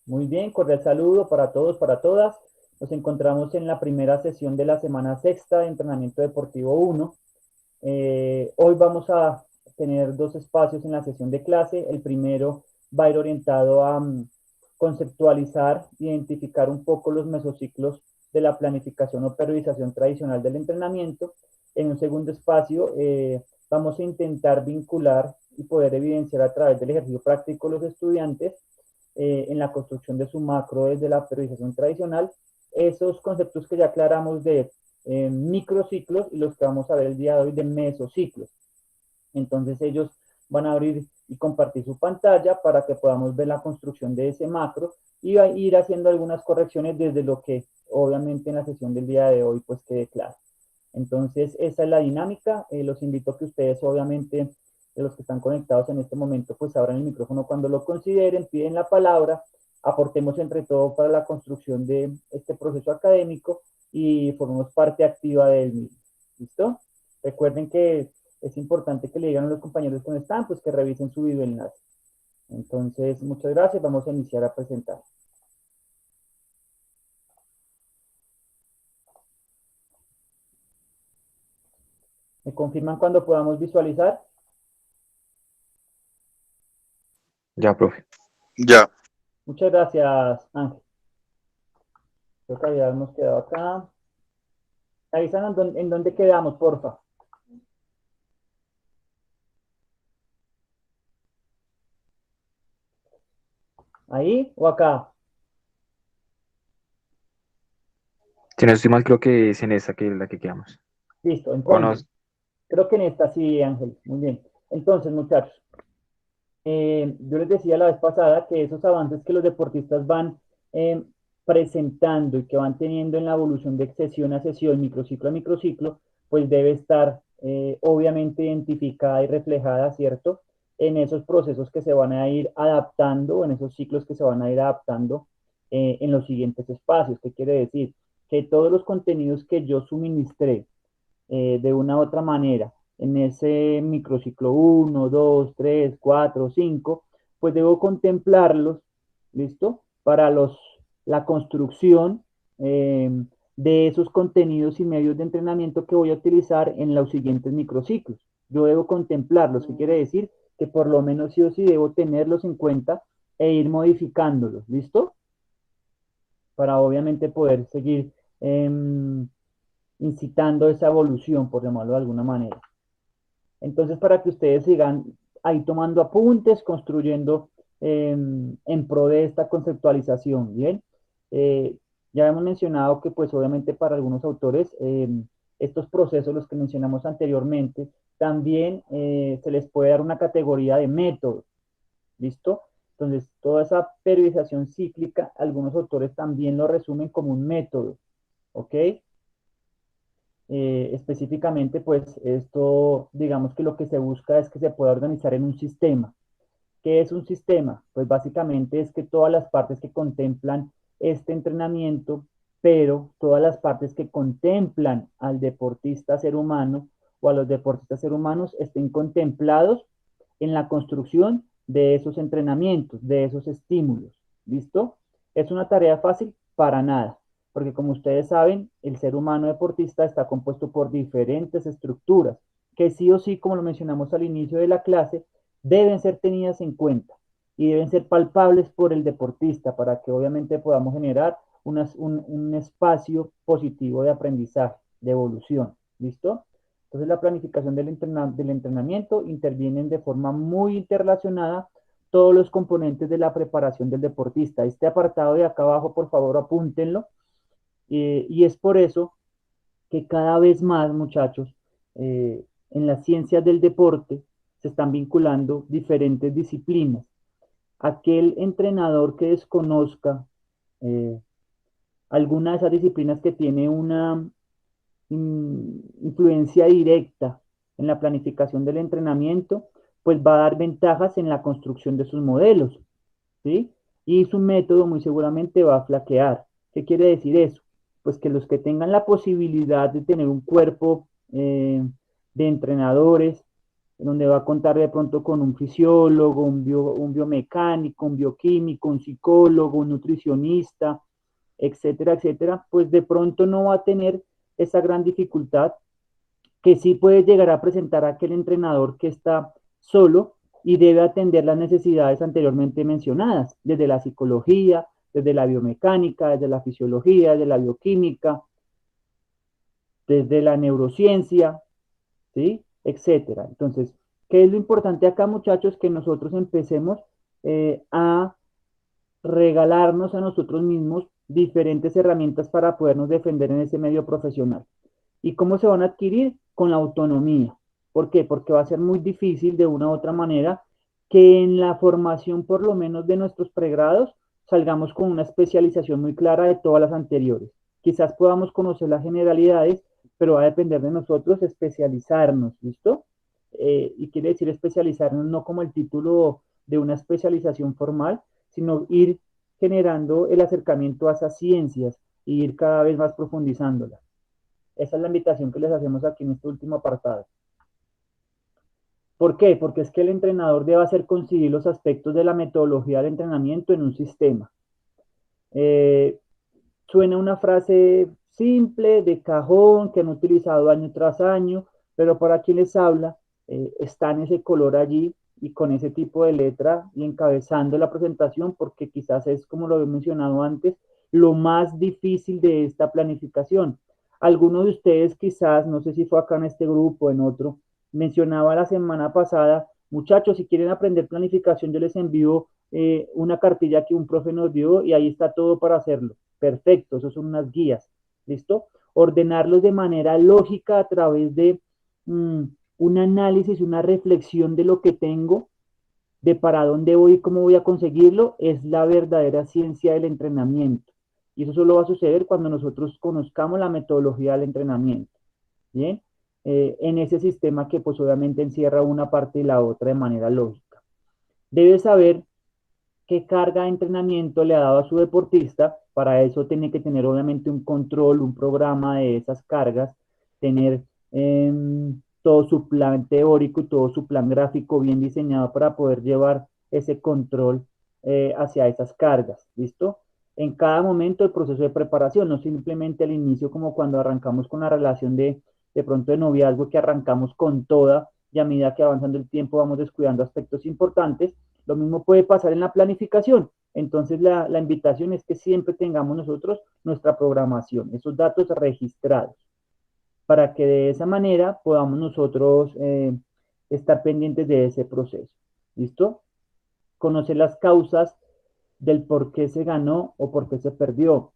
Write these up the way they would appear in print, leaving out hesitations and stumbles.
Muy bien, cordial saludo para todos, para todas. Nos encontramos en la primera sesión de la semana sexta de Entrenamiento Deportivo 1. Hoy vamos a tener dos espacios en la sesión de clase. El primero va a ir orientado a conceptualizar, identificar un poco los mesociclos de la planificación o periodización tradicional del entrenamiento. En un segundo espacio vamos a intentar vincular y poder evidenciar a través del ejercicio práctico los estudiantes en la construcción de su macro desde la periodización tradicional, esos conceptos que ya aclaramos de microciclos y los que vamos a ver el día de hoy de mesociclos. Entonces ellos van a abrir y compartir su pantalla para que podamos ver la construcción de ese macro y a ir haciendo algunas correcciones desde lo que obviamente en la sesión del día de hoy pues quede claro. Entonces esa es la dinámica. Los invito a que ustedes obviamente de los que están conectados en este momento, pues abran el micrófono cuando lo consideren, piden la palabra, aportemos entre todos para la construcción de este proceso académico y formemos parte activa del mismo. ¿Listo? Recuerden que es importante que le digan a los compañeros que no están, pues que revisen su videoenlace. Entonces, muchas gracias. Vamos a iniciar a presentar. ¿Me confirman cuando podamos visualizar? Ya, profe. Ya. Muchas gracias, Ángel. Creo que habíamos quedado acá. Avisan en dónde quedamos, porfa. ¿Ahí o acá? Si no estoy mal, creo que es en esa que es la que quedamos. Listo, O no. entonces, creo que en esta sí, Ángel. Muy bien. Entonces, muchachos, yo les decía la vez pasada que esos avances que los deportistas van eh, presentando y que van teniendo en la evolución de sesión a sesión, microciclo a microciclo, pues debe estar obviamente identificada y reflejada, ¿cierto? En esos procesos que se van a ir adaptando, en esos ciclos que se van a ir adaptando en los siguientes espacios. ¿Qué quiere decir? Que todos los contenidos que yo suministré de una u otra manera en ese microciclo uno 2 3 4 5 pues debo contemplarlos, ¿listo? Para la construcción de esos contenidos y medios de entrenamiento que voy a utilizar en los siguientes microciclos. Yo debo contemplarlos, ¿qué quiere decir? Que por lo menos sí o sí debo tenerlos en cuenta e ir modificándolos, ¿listo? Para obviamente poder seguir incitando esa evolución, por llamarlo de alguna manera. Entonces, para que ustedes sigan ahí tomando apuntes, construyendo en pro de esta conceptualización, ¿bien? Ya hemos mencionado que, pues, obviamente para algunos autores, estos procesos, los que mencionamos anteriormente, también se les puede dar una categoría de método, ¿listo? Entonces, toda esa periodización cíclica, algunos autores también lo resumen como un método, ¿ok? Específicamente, pues esto, digamos que lo que se busca es que se pueda organizar en un sistema. ¿Qué es un sistema? Pues básicamente es que todas las partes que contemplan este entrenamiento, pero todas las partes que contemplan al deportista ser humano o a los deportistas ser humanos estén contemplados en la construcción de esos entrenamientos, de esos estímulos. ¿Listo? ¿Es una tarea fácil? Para nada, porque como ustedes saben, el ser humano deportista está compuesto por diferentes estructuras que sí o sí, como lo mencionamos al inicio de la clase, deben ser tenidas en cuenta y deben ser palpables por el deportista para que obviamente podamos generar un espacio positivo de aprendizaje, de evolución. ¿Listo? Entonces la planificación del entrenamiento intervienen de forma muy interrelacionada todos los componentes de la preparación del deportista. Este apartado de acá abajo, por favor, apúntenlo. Y es por eso que cada vez más, muchachos, en las ciencias del deporte se están vinculando diferentes disciplinas. Aquel entrenador que desconozca alguna de esas disciplinas que tiene una influencia directa en la planificación del entrenamiento, pues va a dar ventajas en la construcción de sus modelos, ¿sí? Y su método muy seguramente va a flaquear. ¿Qué quiere decir eso? Pues que los que tengan la posibilidad de tener un cuerpo de entrenadores donde va a contar de pronto con un fisiólogo, un biomecánico, un bioquímico, un psicólogo, un nutricionista, etcétera, etcétera, pues de pronto no va a tener esa gran dificultad que sí puede llegar a presentar aquel entrenador que está solo y debe atender las necesidades anteriormente mencionadas, desde la psicología, desde la biomecánica, desde la fisiología, desde la bioquímica, desde la neurociencia, ¿sí? Etcétera. Entonces, ¿qué es lo importante acá, muchachos? Que nosotros empecemos a regalarnos a nosotros mismos diferentes herramientas para podernos defender en ese medio profesional. ¿Y cómo se van a adquirir? Con la autonomía. ¿Por qué? Porque va a ser muy difícil de una u otra manera que en la formación, por lo menos de nuestros pregrados, salgamos con una especialización muy clara de todas las anteriores. Quizás podamos conocer las generalidades, pero va a depender de nosotros especializarnos, ¿listo? Y quiere decir especializarnos no como el título de una especialización formal, sino ir generando el acercamiento a esas ciencias e ir cada vez más profundizándolas. Esa es la invitación que les hacemos aquí en este último apartado. ¿Por qué? Porque es que el entrenador debe hacer coincidir los aspectos de la metodología del entrenamiento en un sistema. Eh, Suena una frase simple, de cajón, que han utilizado año tras año, pero para quien les habla, está en ese color allí y con ese tipo de letra y encabezando la presentación, porque quizás es, como lo he mencionado antes, lo más difícil de esta planificación. Algunos de ustedes quizás, no sé si fue acá en este grupo o en otro, mencionaba la semana pasada, muchachos, si quieren aprender planificación, yo les envío una cartilla que un profe nos dio y ahí está todo para hacerlo. Perfecto, eso son unas guías, ¿listo? Ordenarlos de manera lógica a través de un análisis, una reflexión de lo que tengo, de para dónde voy y cómo voy a conseguirlo, es la verdadera ciencia del entrenamiento. Y eso solo va a suceder cuando nosotros conozcamos la metodología del entrenamiento, ¿bien? En ese sistema que pues obviamente encierra una parte y la otra de manera lógica. Debes saber qué carga de entrenamiento le ha dado a su deportista. Para eso tiene que tener obviamente un control, un programa de esas cargas, tener todo su plan teórico y todo su plan gráfico bien diseñado para poder llevar ese control hacia esas cargas. ¿Listo? En cada momento el proceso de preparación, no simplemente al inicio como cuando arrancamos con la relación de pronto de noviazgo que arrancamos con toda y a medida que avanzando el tiempo vamos descuidando aspectos importantes. Lo mismo puede pasar en la planificación. Entonces la invitación es que siempre tengamos nosotros nuestra programación, esos datos registrados, para que de esa manera podamos nosotros estar pendientes de ese proceso. ¿Listo? Conocer las causas del por qué se ganó o por qué se perdió.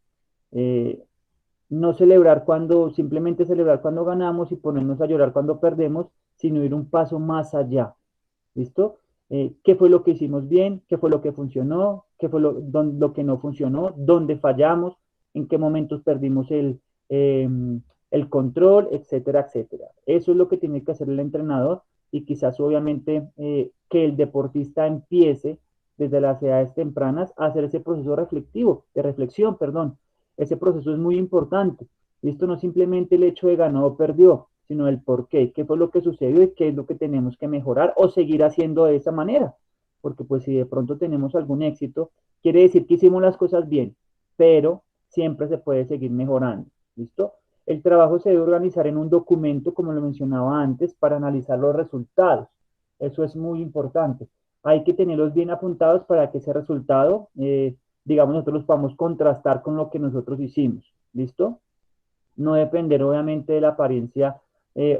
Eh, no celebrar cuando, simplemente celebrar cuando ganamos y ponernos a llorar cuando perdemos, sino ir un paso más allá. ¿Listo? ¿Qué fue lo que hicimos bien? ¿Qué fue lo que funcionó? ¿Qué fue lo que no funcionó? ¿Dónde fallamos? ¿En qué momentos perdimos el control? Etcétera, etcétera. Eso es lo que tiene que hacer el entrenador y quizás obviamente que el deportista empiece desde las edades tempranas a hacer ese proceso reflectivo, de reflexión, perdón. Ese proceso es muy importante. Esto no simplemente el hecho de ganó o perdió, sino el por qué, qué fue lo que sucedió y qué es lo que tenemos que mejorar o seguir haciendo de esa manera. Porque pues si de pronto tenemos algún éxito, quiere decir que hicimos las cosas bien, pero siempre se puede seguir mejorando. ¿Listo? El trabajo se debe organizar en un documento, como lo mencionaba antes, para analizar los resultados. Eso es muy importante. Hay que tenerlos bien apuntados para que ese resultado, digamos, nosotros los podamos contrastar con lo que nosotros hicimos. ¿Listo? No depender obviamente de la apariencia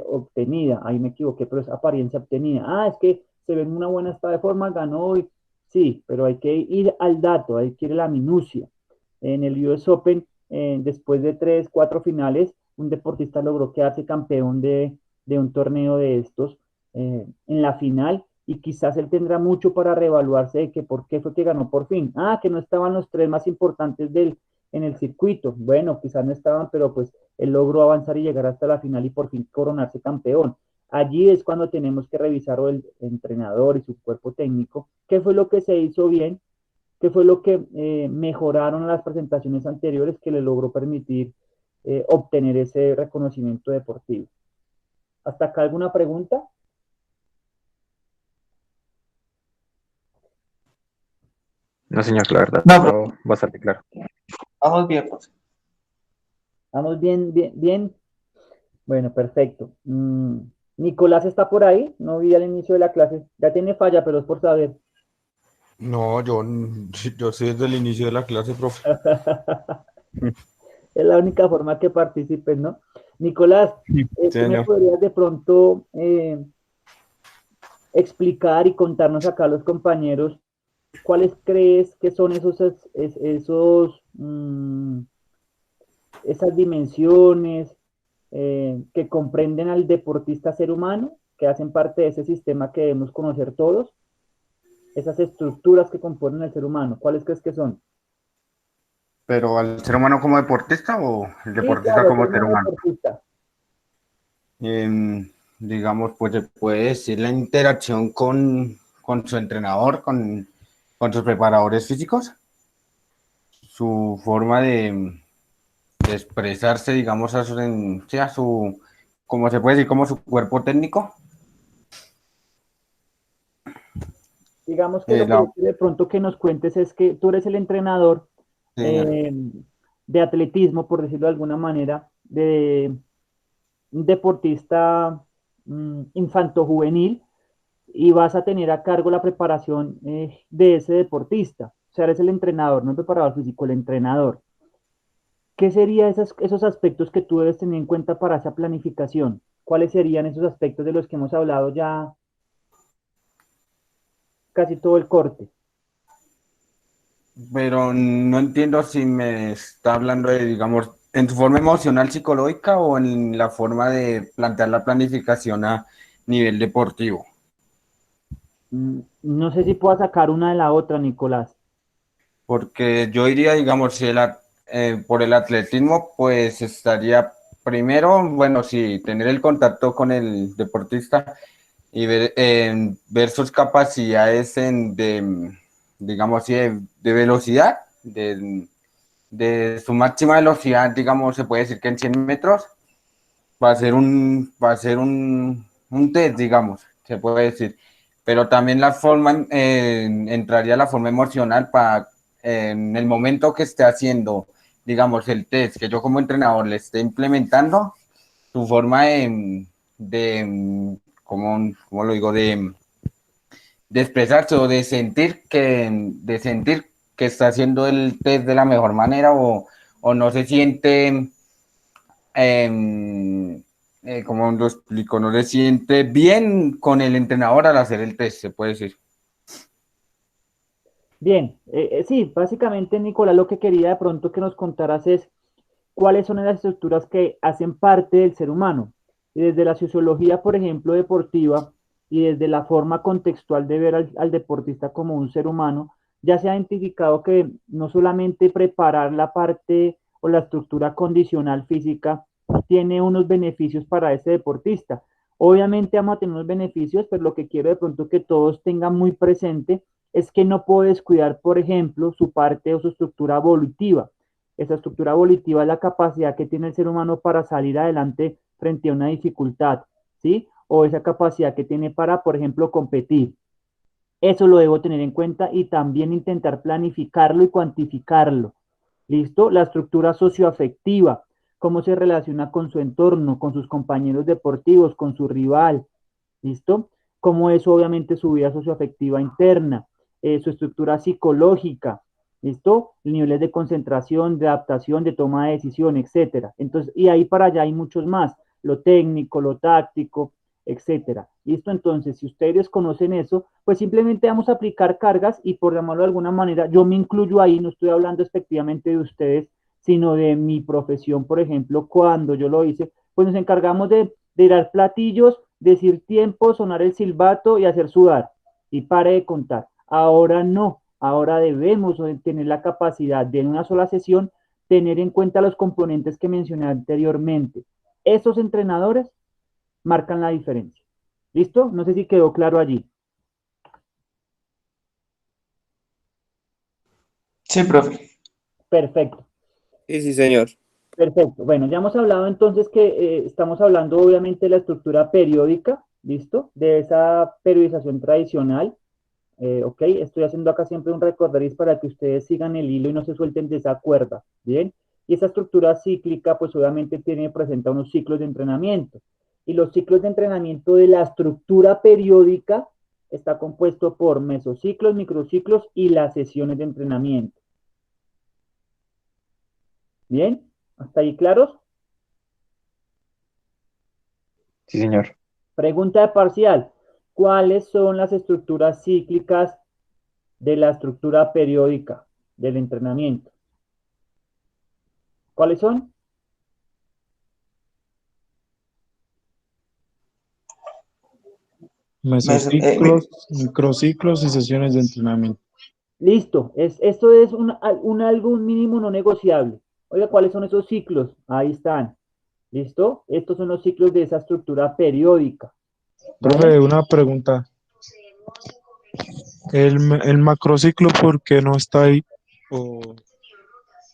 obtenida. Ahí me equivoqué, pero es apariencia obtenida. Ah, es que se ve en una buena estado de forma, ganó hoy. Sí, pero hay que ir al dato, hay que ir a la minucia. En el US Open, después de 3, 4 finales, un deportista logró quedarse campeón de un torneo de estos en la final y quizás él tendrá mucho para reevaluarse de que por qué fue que ganó por fin. Ah, que no estaban los tres más importantes en el circuito. Bueno, quizás no estaban, pero pues él logró avanzar y llegar hasta la final y por fin coronarse campeón. Allí es cuando tenemos que revisar o el entrenador y su cuerpo técnico, qué fue lo que se hizo bien, qué fue lo que mejoraron las presentaciones anteriores que le logró permitir obtener ese reconocimiento deportivo. ¿Hasta acá alguna pregunta? No, señor, la verdad, No, todo bastante claro. vamos bien, profe. ¿Vamos bien, bien, bien? Bueno, perfecto. Nicolás está por ahí, no vi al inicio de la clase. Ya tiene falla, pero es por saber. No, yo sé desde el inicio de la clase, profe. Es la única forma que participes, ¿no? Nicolás, Sí, ¿tú me señor. podrías de pronto explicar y contarnos acá a los compañeros cuáles crees que son esas dimensiones que comprenden al deportista ser humano, que hacen parte de ese sistema que debemos conocer todos, esas estructuras que componen el ser humano? ¿Cuáles crees que son? ¿Pero al ser humano como deportista o el Sí, deportista claro, el ser como ser humano humano? deportista. Digamos, pues se puede decir la interacción con su entrenador, con sus preparadores físicos, su forma de expresarse, digamos, sí, como se puede decir, como su cuerpo técnico. Digamos que Eh, lo que la- yo quiero de pronto que nos cuentes es que tú eres el entrenador señor. eh, de atletismo, por decirlo de alguna manera, de un deportista infanto-juvenil y vas a tener a cargo la preparación de ese deportista. O sea, eres el entrenador, no el preparador físico, el entrenador. ¿Qué serían esos aspectos que tú debes tener en cuenta para esa planificación? ¿Cuáles serían esos aspectos de los que hemos hablado ya casi todo el corte? Pero no entiendo si me está hablando de, digamos, en su forma emocional psicológica o en la forma de plantear la planificación a nivel deportivo. No sé si puedo sacar una de la otra, Nicolás. Porque yo diría, digamos, si por el atletismo, pues estaría primero, bueno, sí, tener el contacto con el deportista y ver sus capacidades digamos así, de velocidad, de su máxima velocidad, digamos, se puede decir que en 100 metros, va a ser un test, digamos, se puede decir. Pero también entraría la forma emocional para en el momento que esté haciendo, digamos, el test, que yo como entrenador le esté implementando, su forma ¿cómo lo digo? De expresarse o de sentir que está haciendo el test de la mejor manera o no se siente, em, ¿cómo lo explico? No se siente bien con el entrenador al hacer el test, se puede decir. Bien, sí, básicamente, Nicolás, lo que quería de pronto que nos contaras es cuáles son las estructuras que hacen parte del ser humano. Y desde la sociología, por ejemplo, deportiva, y desde la forma contextual de ver al deportista como un ser humano, ya se ha identificado que no solamente preparar la parte o la estructura condicional física tiene unos beneficios para ese deportista. Obviamente vamos a tener unos beneficios, pero lo que quiero de pronto que todos tengan muy presente es que no puede descuidar, por ejemplo, su parte o su estructura volitiva. Esa estructura volitiva es la capacidad que tiene el ser humano para salir adelante frente a una dificultad, ¿sí? O esa capacidad que tiene para, por ejemplo, competir. Eso lo debo tener en cuenta y también intentar planificarlo y cuantificarlo. ¿Listo? La estructura socioafectiva, cómo se relaciona con su entorno, con sus compañeros deportivos, con su rival. ¿Listo? Cómo es obviamente su vida socioafectiva interna, su estructura psicológica, ¿listo? Niveles de concentración, de adaptación, de toma de decisión, etcétera. Entonces, y ahí para allá hay muchos más, lo técnico, lo táctico, etcétera. ¿Listo? Entonces, si ustedes conocen eso, pues simplemente vamos a aplicar cargas y por llamarlo de alguna manera, yo me incluyo ahí, no estoy hablando efectivamente de ustedes, sino de mi profesión, por ejemplo, cuando yo lo hice, pues nos encargamos de dar platillos, decir tiempo, sonar el silbato y hacer sudar. Y pare de contar. Ahora no, ahora debemos tener la capacidad de en una sola sesión tener en cuenta los componentes que mencioné anteriormente. Esos entrenadores marcan la diferencia. ¿Listo? No sé si quedó claro allí. Sí, profe. Perfecto. Sí, sí, señor. Perfecto. Bueno, ya hemos hablado entonces que estamos hablando obviamente de la estructura periódica, ¿listo? De esa periodización tradicional. ¿ok? Estoy haciendo acá siempre un recorderis para que ustedes sigan el hilo y no se suelten de esa cuerda, ¿bien? Y esa estructura cíclica, pues obviamente presenta unos ciclos de entrenamiento. Y los ciclos de entrenamiento de la estructura periódica está compuesto por mesociclos, microciclos y las sesiones de entrenamiento. ¿Bien? ¿Hasta ahí claros? Sí, señor. Pregunta de parcial. ¿Cuáles son las estructuras cíclicas de la estructura periódica del entrenamiento? ¿Cuáles son? Mesociclos, microciclos y sesiones de entrenamiento. Listo. Esto es un mínimo no negociable. Oiga, ¿cuáles son esos ciclos? Ahí están. ¿Listo? Estos son los ciclos de esa estructura periódica. ¿Vale? Profe, una pregunta. El macrociclo, ¿por qué no está ahí? O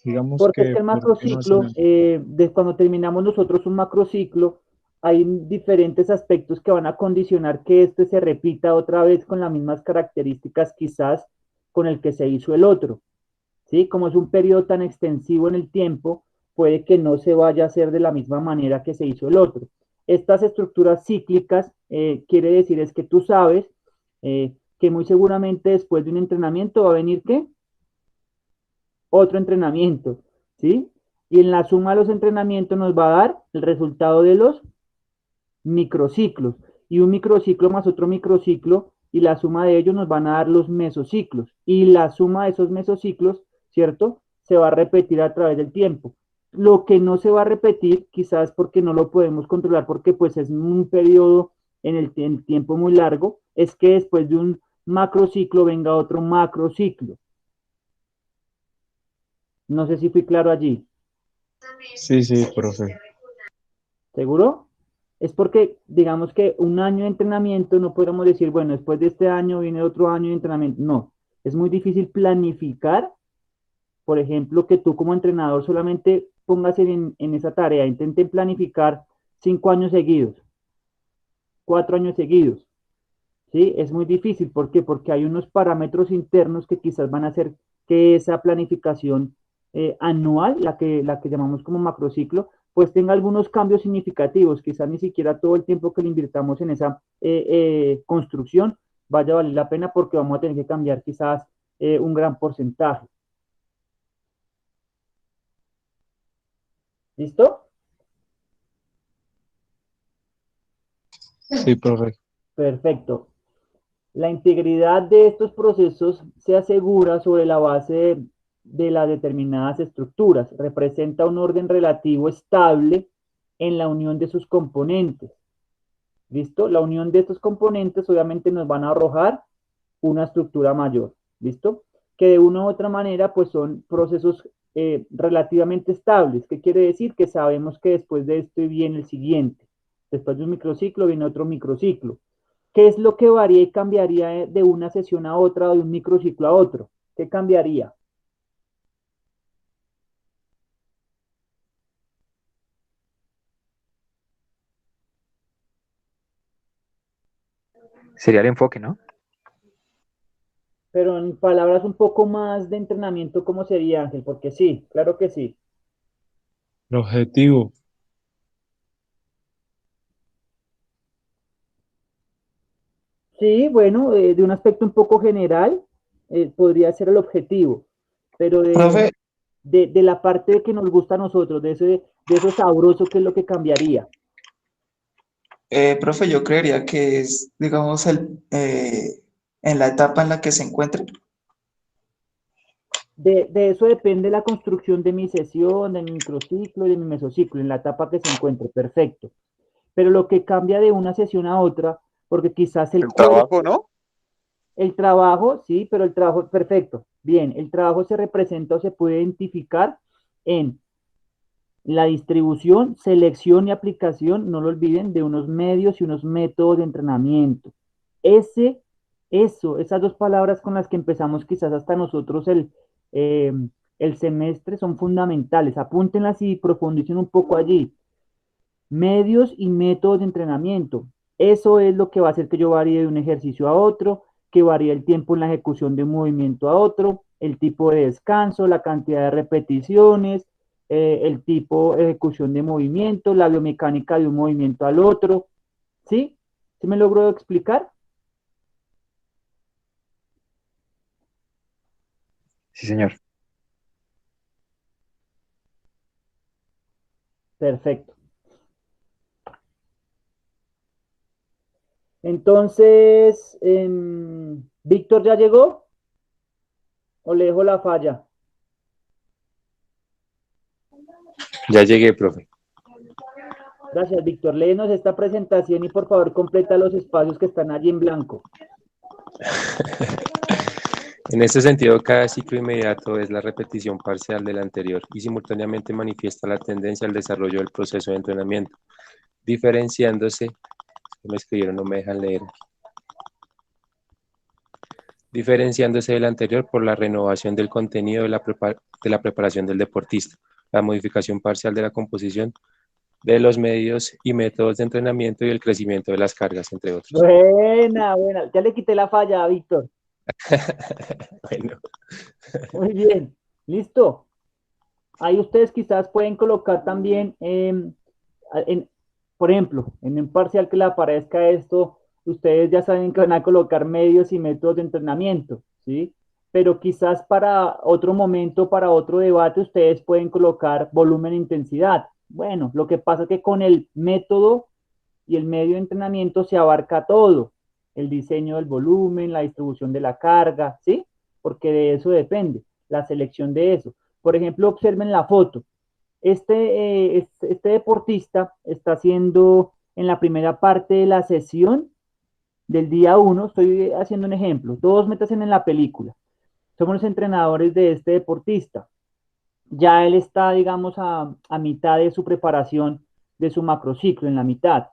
digamos Porque es que, que el ¿por qué no hacen macrociclo, eso? cuando terminamos nosotros un macrociclo, hay diferentes aspectos que van a condicionar que este se repita otra vez con las mismas características quizás con el que se hizo el otro. ¿Sí? Como es un periodo tan extensivo en el tiempo, puede que no se vaya a hacer de la misma manera que se hizo el otro. Estas estructuras cíclicas, quiere decir es que tú sabes que muy seguramente después de un entrenamiento va a venir ¿qué? Otro entrenamiento, ¿sí? Y en la suma de los entrenamientos nos va a dar el resultado de los microciclos. Y un microciclo más otro microciclo, y la suma de ellos nos van a dar los mesociclos. Y la suma de esos mesociclos, ¿cierto? Se va a repetir a través del tiempo. Lo que no se va a repetir, quizás porque no lo podemos controlar, porque pues es un periodo en el tiempo muy largo, es que después de un macrociclo venga otro macrociclo. No sé si fui claro allí. Sí, sí, profe. ¿Seguro? Es porque, digamos que un año de entrenamiento no podemos decir, bueno, después de este año viene otro año de entrenamiento. No, es muy difícil planificar, por ejemplo, que tú como entrenador solamente pongas en esa tarea, intenten planificar 5 años seguidos, 4 años seguidos. ¿Sí? Es muy difícil. ¿Por qué? Porque hay unos parámetros internos que quizás van a hacer que esa planificación anual, la que llamamos como macrociclo, pues tenga algunos cambios significativos. Quizás ni siquiera todo el tiempo que le invirtamos en esa construcción vaya a valer la pena porque vamos a tener que cambiar quizás un gran porcentaje. ¿Listo? Sí, profe. Perfecto. La integridad de estos procesos se asegura sobre la base de las determinadas estructuras. Representa un orden relativo estable en la unión de sus componentes. ¿Listo? La unión de estos componentes obviamente nos van a arrojar una estructura mayor. ¿Listo? Que de una u otra manera pues son procesos relativamente estables. ¿Qué quiere decir? Que sabemos que después de esto viene el siguiente. Después de un microciclo viene otro microciclo. ¿Qué es lo que varía y cambiaría de una sesión a otra o de un microciclo a otro? ¿Qué cambiaría? Sería el enfoque, ¿no? Pero en palabras un poco más de entrenamiento, ¿cómo sería, Ángel? Porque sí, claro que sí. El objetivo. Sí, bueno, de un aspecto un poco general, podría ser el objetivo, pero Profe, de la parte que nos gusta a nosotros, de eso sabroso, ¿qué es lo que cambiaría? profe, yo creería que es, digamos, en la etapa en la que se encuentre. De eso depende la construcción de mi sesión, de mi microciclo y de mi mesociclo, en la etapa que se encuentre, perfecto. Pero lo que cambia de una sesión a otra, porque quizás el El cuerpo, trabajo, ¿no? el trabajo, sí, pero el trabajo, perfecto, bien, el trabajo se representa o se puede identificar en la distribución, selección y aplicación, no lo olviden, de unos medios y unos métodos de entrenamiento. Ese, esas dos palabras con las que empezamos quizás hasta nosotros eh, el semestre son fundamentales. Apúntenlas y profundicen un poco allí. Medios y métodos de entrenamiento. Eso es lo que va a hacer que yo varíe de un ejercicio a otro, que varía el tiempo en la ejecución de un movimiento a otro, el tipo de descanso, la cantidad de repeticiones, el tipo de ejecución de movimiento, la biomecánica de un movimiento al otro. ¿Sí? ¿Sí me logro explicar? Sí, señor. Perfecto. Entonces, ¿Víctor ya llegó o le dejo la falla? Ya llegué, profe. Gracias, Víctor. Léenos esta presentación y por favor completa los espacios que están allí en blanco. En este sentido, cada ciclo inmediato es la repetición parcial del anterior y simultáneamente manifiesta la tendencia al desarrollo del proceso de entrenamiento, diferenciándose, me escribieron, no me dejan leer, diferenciándose del anterior por la renovación del contenido de la preparación del deportista, la modificación parcial de la composición de los medios y métodos de entrenamiento y el crecimiento de las cargas, entre otros. Buena, buena. Ya le quité la falla a Víctor. Bueno. Muy bien. Listo. Ahí ustedes quizás pueden colocar también, por ejemplo, en un parcial que le aparezca esto, ustedes ya saben que van a colocar medios y métodos de entrenamiento, ¿sí? Pero quizás para otro momento, para otro debate, ustedes pueden colocar volumen e intensidad. Bueno, lo que pasa es que con el método y el medio de entrenamiento se abarca todo, el diseño del volumen, la distribución de la carga, ¿sí? Porque de eso depende, la selección de eso. Por ejemplo, observen la foto. Este deportista está haciendo en la primera parte de la sesión del día 1, estoy haciendo un ejemplo, todos métanse en la película. Somos los entrenadores de este deportista. Ya él está, digamos, a mitad de su preparación de su macrociclo, en la mitad.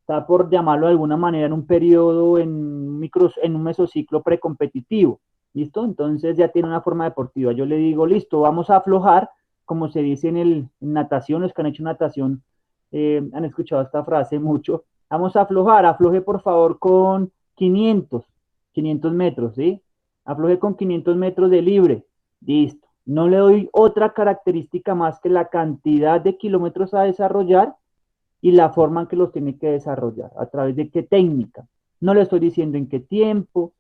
Está por llamarlo de alguna manera en un periodo, en un mesociclo precompetitivo. ¿Listo? Entonces ya tiene una forma deportiva. Yo le digo, listo, vamos a aflojar, como se dice en natación, los que han hecho natación han escuchado esta frase mucho. Vamos a aflojar, afloje por favor con 500 metros, ¿sí? Afloje con 500 metros de libre. Listo. No le doy otra característica más que la cantidad de kilómetros a desarrollar y la forma en que los tiene que desarrollar, a través de qué técnica. No le estoy diciendo en qué tiempo,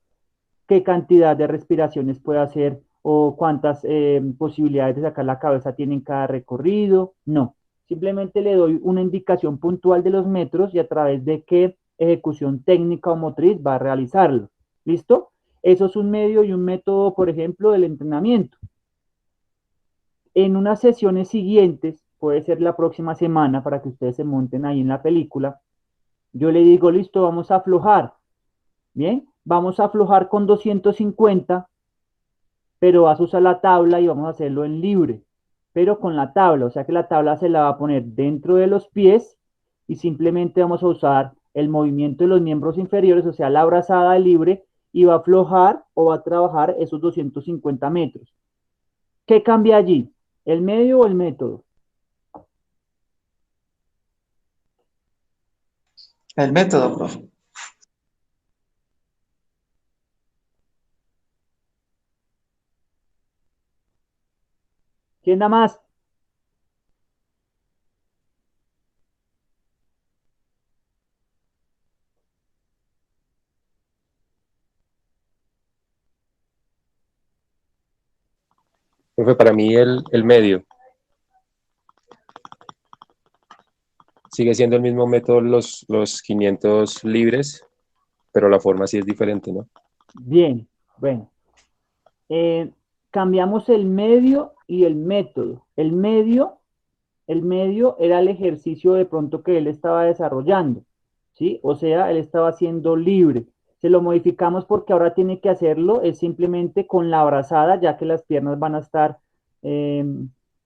qué cantidad de respiraciones puede hacer o cuántas posibilidades de sacar la cabeza tiene en cada recorrido. No, simplemente le doy una indicación puntual de los metros y a través de qué ejecución técnica o motriz va a realizarlo. ¿Listo? Eso es un medio y un método, por ejemplo, del entrenamiento. En unas sesiones siguientes, puede ser la próxima semana para que ustedes se monten ahí en la película, yo le digo, listo, vamos a aflojar. Bien, vamos a aflojar con 250, pero vas a usar la tabla y vamos a hacerlo en libre, pero con la tabla, o sea que la tabla se la va a poner dentro de los pies y simplemente vamos a usar el movimiento de los miembros inferiores, o sea, la abrazada libre, y va a aflojar o va a trabajar esos 250 metros. ¿Qué cambia allí? ¿El medio o el método? El método, profe. ¿Quién da más? Profe, para mí el medio sigue siendo el mismo método, los 500 libres, pero la forma sí es diferente, ¿no? Bien, bueno. Cambiamos el medio y el método. El medio era el ejercicio de pronto que él estaba desarrollando, ¿sí? O sea, él estaba haciendo libre. Se lo modificamos porque ahora tiene que hacerlo, es simplemente con la abrazada, ya que las piernas van a estar, eh,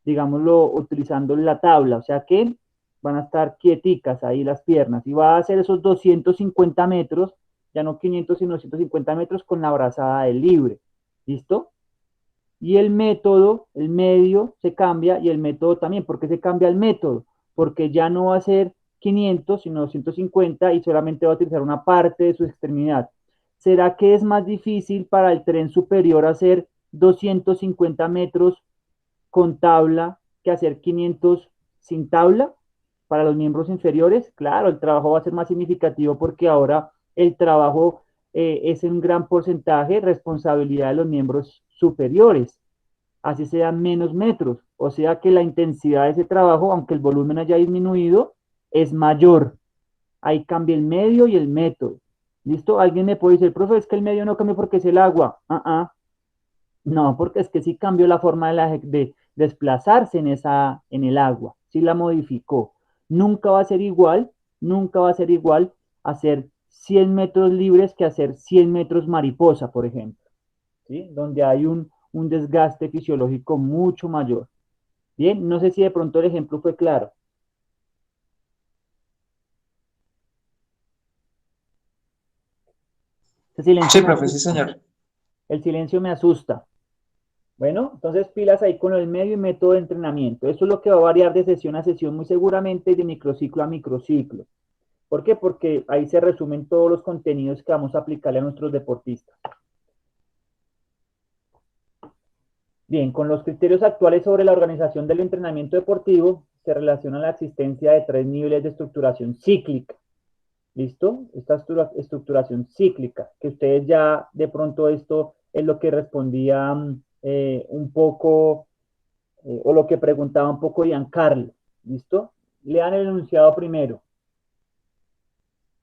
digámoslo, utilizando la tabla, o sea que van a estar quieticas ahí las piernas y va a hacer esos 250 metros, ya no 500, sino 250 metros con la abrazada de libre. ¿Listo? Y el método, el medio se cambia y el método también. ¿Por qué se cambia el método? Porque ya no va a ser 500, sino 250 y solamente va a utilizar una parte de su extremidad. ¿será que es más difícil para el tren superior hacer 250 metros con tabla que hacer 500 sin tabla? Para los miembros inferiores, claro, el trabajo va a ser más significativo porque ahora el trabajo es en un gran porcentaje responsabilidad de los miembros superiores, así sean menos metros, o sea que la intensidad de ese trabajo, aunque el volumen haya disminuido, es mayor. Ahí cambia el medio y el método. ¿Listo? Alguien me puede decir, profe, es que el medio no cambia porque es el agua. No, porque es que sí cambió la forma de desplazarse en el agua, sí la modificó. Nunca va a ser igual, nunca va a ser igual hacer 100 metros libres que hacer 100 metros mariposa, por ejemplo, ¿sí? Donde hay un desgaste fisiológico mucho mayor. Bien, no sé si de pronto el ejemplo fue claro. Ese silencio Sí, me profe, sí, asusta. señor. El silencio me asusta. Bueno, entonces pilas ahí con el medio y método de entrenamiento. Eso es lo que va a variar de sesión a sesión muy seguramente y de microciclo a microciclo. ¿Por qué? Porque ahí se resumen todos los contenidos que vamos a aplicarle a nuestros deportistas. Bien, con los criterios actuales sobre la organización del entrenamiento deportivo se relaciona la existencia de 3 niveles de estructuración cíclica. ¿Listo? Esta estructuración cíclica, que ustedes ya de pronto esto es lo que respondían un poco, o lo que preguntaba un poco Giancarlo. ¿Listo? Lean el enunciado primero.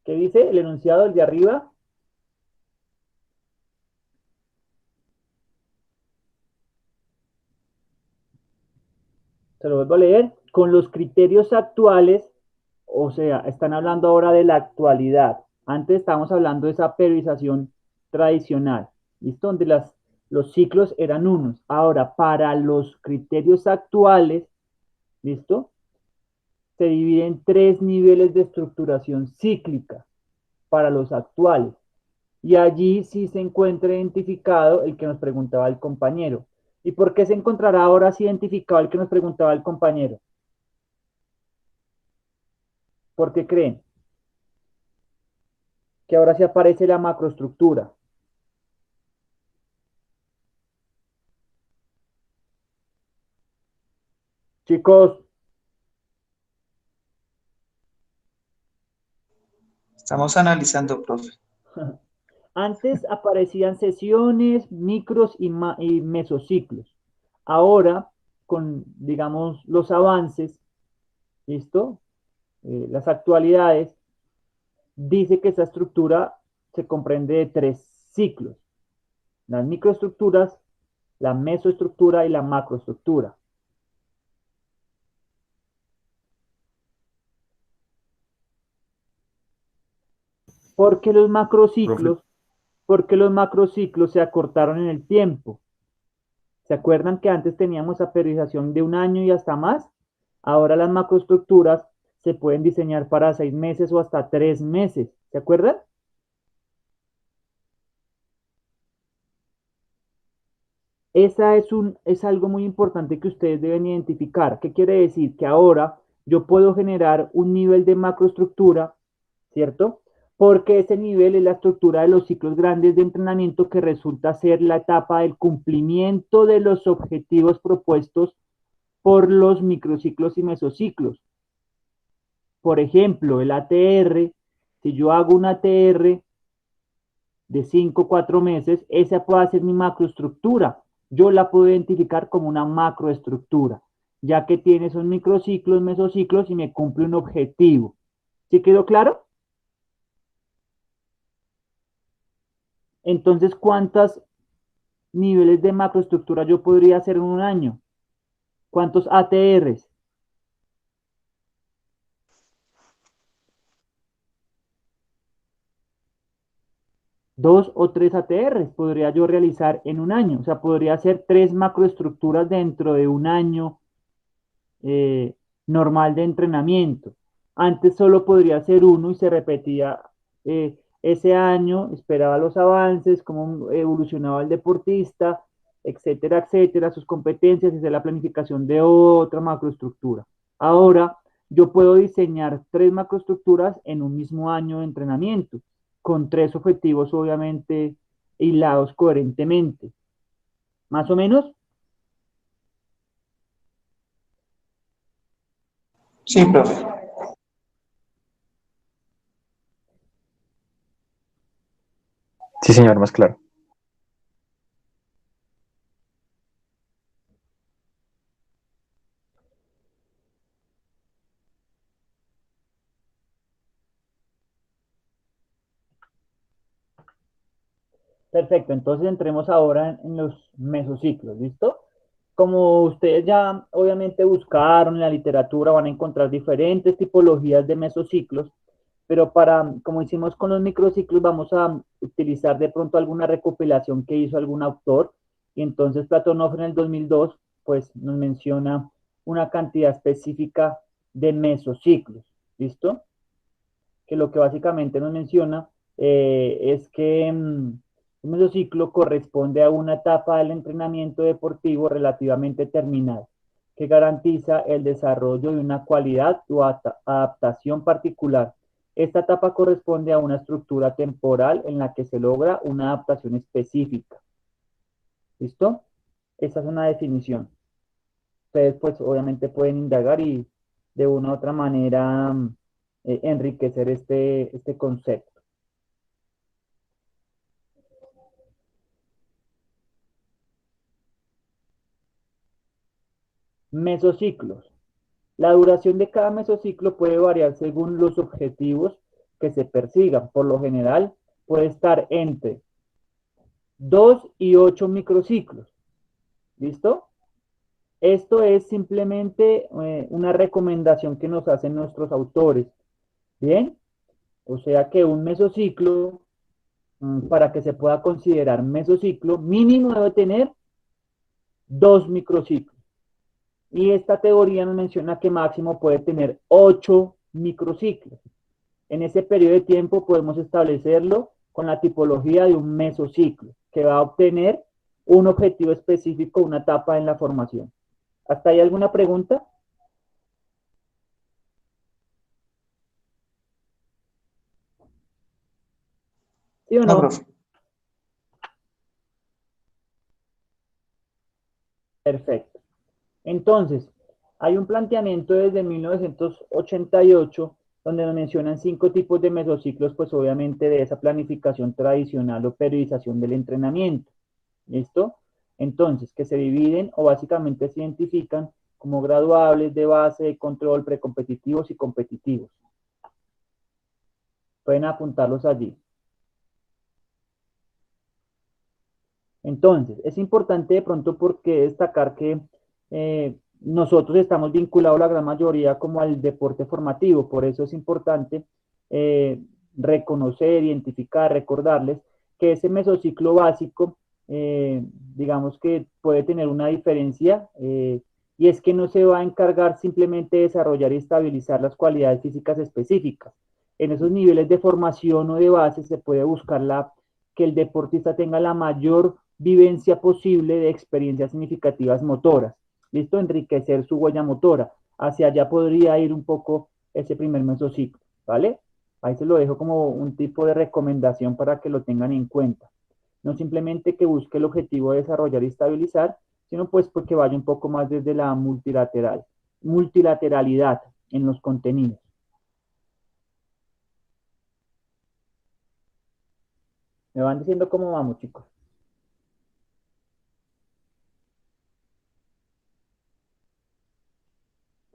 ¿Qué dice el enunciado, el de arriba? Se lo vuelvo a leer. Con los criterios actuales, o sea, están hablando ahora de la actualidad. Antes estábamos hablando de esa periodización tradicional, ¿listo? Donde los ciclos eran unos. Ahora, para los criterios actuales, ¿listo? Se divide en 3 niveles de estructuración cíclica para los actuales. Y allí sí se encuentra identificado el que nos preguntaba el compañero. ¿Y por qué se encontrará ahora sí identificado el que nos preguntaba el compañero? ¿Por qué creen? Que ahora sí aparece la macroestructura. Chicos, Estamos analizando, profe. antes aparecían sesiones, micros y mesociclos. Ahora, con, digamos, los avances, ¿listo? Las actualidades, dice que esa estructura se comprende de 3 ciclos. Las microestructuras, la mesoestructura y la macroestructura. Porque los Profe, macrociclos, porque los macrociclos se acortaron en el tiempo. ¿Se acuerdan que antes teníamos esa periodización de un año y hasta más? Ahora las macroestructuras se pueden diseñar para 6 meses o hasta 3 meses. ¿Se acuerdan? Esa es algo muy importante que ustedes deben identificar. ¿Qué quiere decir? Que ahora yo puedo generar un nivel de macroestructura, ¿cierto? Porque ese nivel es la estructura de los ciclos grandes de entrenamiento que resulta ser la etapa del cumplimiento de los objetivos propuestos por los microciclos y mesociclos. Por ejemplo, el ATR, si yo hago un ATR de 5 o 4 meses, esa puede ser mi macroestructura. Yo la puedo identificar como una macroestructura, ya que tiene esos microciclos, mesociclos y me cumple un objetivo. ¿Sí quedó claro? Entonces, ¿cuántos niveles de macroestructura yo podría hacer en un año? ¿Cuántos ATRs? 2 o 3 ATRs podría yo realizar en un año. O sea, podría hacer 3 macroestructuras dentro de un año normal de entrenamiento. Antes solo podría hacer uno y se repetía ese año, esperaba los avances, cómo evolucionaba el deportista, etcétera, etcétera, sus competencias y hacer la planificación de otra macroestructura. Ahora yo puedo diseñar 3 macroestructuras en un mismo año de entrenamiento con 3 objetivos obviamente hilados coherentemente. ¿Más o menos? Sí, profe. Sí, señor, más claro. Perfecto, entonces entremos ahora en los mesociclos, ¿listo? Como ustedes ya obviamente buscaron en la literatura, van a encontrar diferentes tipologías de mesociclos, pero como hicimos con los microciclos, vamos a utilizar de pronto alguna recopilación que hizo algún autor, y entonces Platonov en el 2002, pues nos menciona una cantidad específica de mesociclos, ¿listo? Que lo que básicamente nos menciona es que un mesociclo corresponde a una etapa del entrenamiento deportivo relativamente terminada, que garantiza el desarrollo de una cualidad o adaptación particular. Esta etapa corresponde a una estructura temporal en la que se logra una adaptación específica. ¿Listo? Esa es una definición. Ustedes pues obviamente pueden indagar y de una u otra manera enriquecer este concepto. Mesociclos. La duración de cada mesociclo puede variar según los objetivos que se persigan. Por lo general, puede estar entre 2 y 8 microciclos. ¿Listo? Esto es simplemente una recomendación que nos hacen nuestros autores. ¿Bien? O sea que un mesociclo, para que se pueda considerar mesociclo, mínimo debe tener 2 microciclos. Y esta teoría nos menciona que máximo puede tener 8 microciclos. En ese periodo de tiempo podemos establecerlo con la tipología de un mesociclo, que va a obtener un objetivo específico, una etapa en la formación. ¿Hasta ahí alguna pregunta? ¿Sí o No, no? profe. Perfecto. Entonces, hay un planteamiento desde 1988 donde nos mencionan 5 tipos de mesociclos, pues obviamente de esa planificación tradicional o periodización del entrenamiento. ¿Listo? Entonces, que se dividen o básicamente se identifican como graduables, de base, de control, precompetitivos y competitivos. Pueden apuntarlos allí. Entonces, es importante de pronto porque destacar que nosotros estamos vinculados la gran mayoría como al deporte formativo, por eso es importante reconocer, identificar, recordarles que ese mesociclo básico, digamos que puede tener una diferencia y es que no se va a encargar simplemente de desarrollar y estabilizar las cualidades físicas específicas. En esos niveles de formación o de base se puede buscar que el deportista tenga la mayor vivencia posible de experiencias significativas motoras. ¿Listo? Enriquecer su huella motora. Hacia allá podría ir un poco ese primer mesociclo, ¿vale? Ahí se lo dejo como un tipo de recomendación para que lo tengan en cuenta. No simplemente que busque el objetivo de desarrollar y estabilizar, sino pues porque vaya un poco más desde la multilateralidad en los contenidos. Me van diciendo cómo vamos, chicos.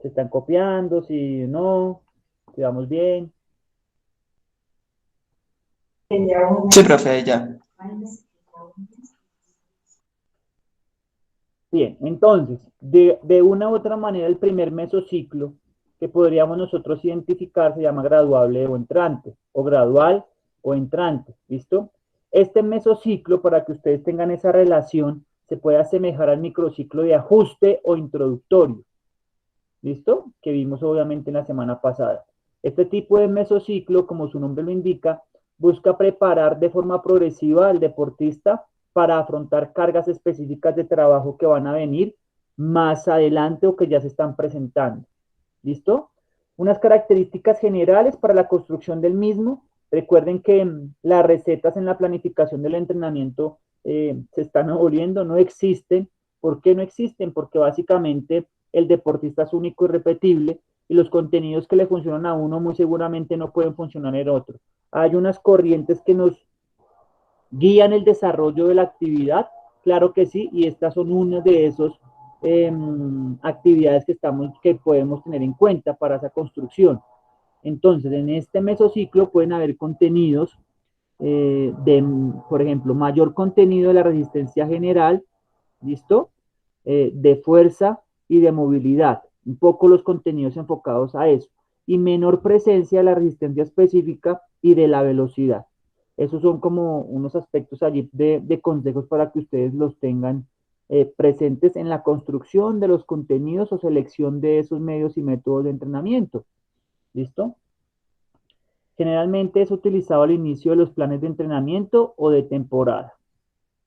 Se están copiando, si no, si vamos bien. Sí, profe, ahí ya. Bien, entonces, de una u otra manera, el primer mesociclo que podríamos nosotros identificar se llama graduable o entrante, o gradual o entrante, ¿listo? Este mesociclo, para que ustedes tengan esa relación, se puede asemejar al microciclo de ajuste o introductorio, ¿listo? Que vimos obviamente en la semana pasada. Este tipo de mesociclo, como su nombre lo indica, busca preparar de forma progresiva al deportista para afrontar cargas específicas de trabajo que van a venir más adelante o que ya se están presentando. ¿Listo? Unas características generales para la construcción del mismo Recuerden que las recetas en la planificación del entrenamiento se están aboliendo, no existen. ¿Por qué no existen? Porque básicamente el deportista es único y repetible y los contenidos que le funcionan a uno muy seguramente no pueden funcionar en otro. Hay unas corrientes que nos guían el desarrollo de la actividad, claro que sí, y estas son una de esas actividades que podemos tener en cuenta para esa construcción. Entonces, en este mesociclo pueden haber contenidos por ejemplo, mayor contenido de la resistencia general, ¿listo? De fuerza y de movilidad, un poco los contenidos enfocados a eso, y menor presencia de la resistencia específica y de la velocidad. Esos son como unos aspectos allí de consejos para que ustedes los tengan presentes en la construcción de los contenidos o selección de esos medios y métodos de entrenamiento. ¿Listo? Generalmente es utilizado al inicio de los planes de entrenamiento o de temporada.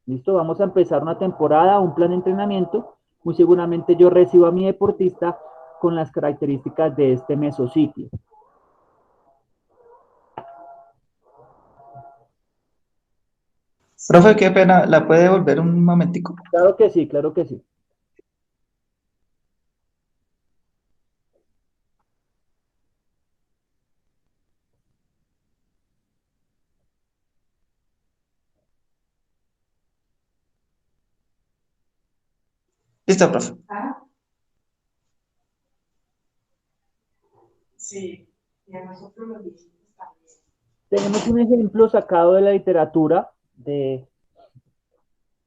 ¿Listo? Vamos a empezar una temporada, un plan de entrenamiento. Muy seguramente yo recibo a mi deportista con las características de este mesociclo. Profe, qué pena, ¿la puede volver un momentico? Claro que sí, claro que sí. Listo, profe. Tenemos un ejemplo sacado de la literatura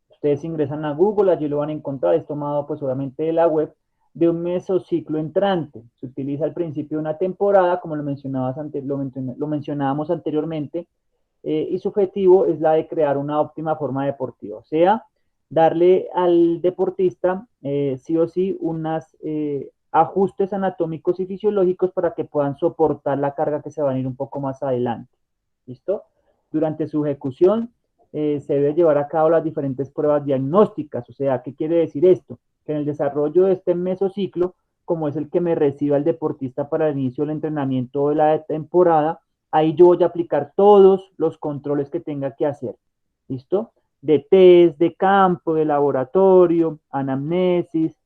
ustedes ingresan a Google, allí lo van a encontrar, es tomado pues obviamente de la web, de un mesociclo entrante. Se utiliza al principio de una temporada, como lo mencionábamos anteriormente, y su objetivo es la de crear una óptima forma deportiva, o sea, darle al deportista sí o sí unos ajustes anatómicos y fisiológicos para que puedan soportar la carga que se va a ir un poco más adelante. ¿Listo? Durante su ejecución se debe llevar a cabo las diferentes pruebas diagnósticas. O sea, ¿qué quiere decir esto? Que en el desarrollo de este mesociclo, como es el que me reciba el deportista para el inicio del entrenamiento de la temporada, ahí yo voy a aplicar todos los controles que tenga que hacer. ¿Listo? De test, de campo, de laboratorio, anamnesis,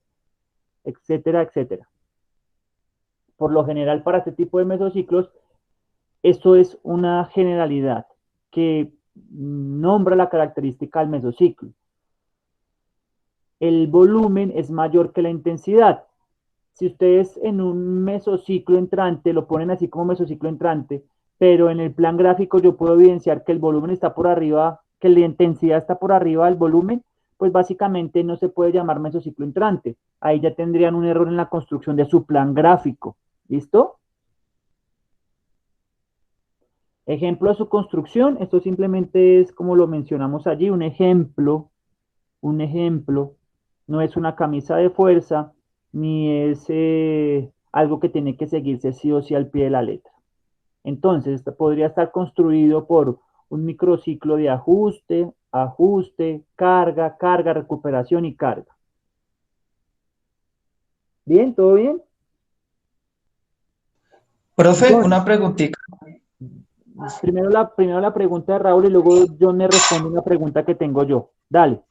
etcétera, etcétera. Por lo general, para este tipo de mesociclos, esto es una generalidad que nombra la característica del mesociclo. El volumen es mayor que la intensidad. Si ustedes en un mesociclo entrante lo ponen así como mesociclo entrante, pero en el plan gráfico yo puedo evidenciar que el volumen está por arriba, que la intensidad está por arriba del volumen, pues básicamente no se puede llamar mesociclo entrante. Ahí ya tendrían un error en la construcción de su plan gráfico. ¿Listo? Ejemplo de su construcción, esto simplemente es como lo mencionamos allí, un ejemplo, no es una camisa de fuerza, ni es algo que tiene que seguirse sí o sí al pie de la letra. Entonces, podría estar construido por un microciclo de ajuste, ajuste, carga, carga, recuperación y carga. ¿Bien? ¿Todo bien? Profe, John, una preguntita. primero la pregunta de Raúl y luego John me responde una pregunta que tengo yo. Dale.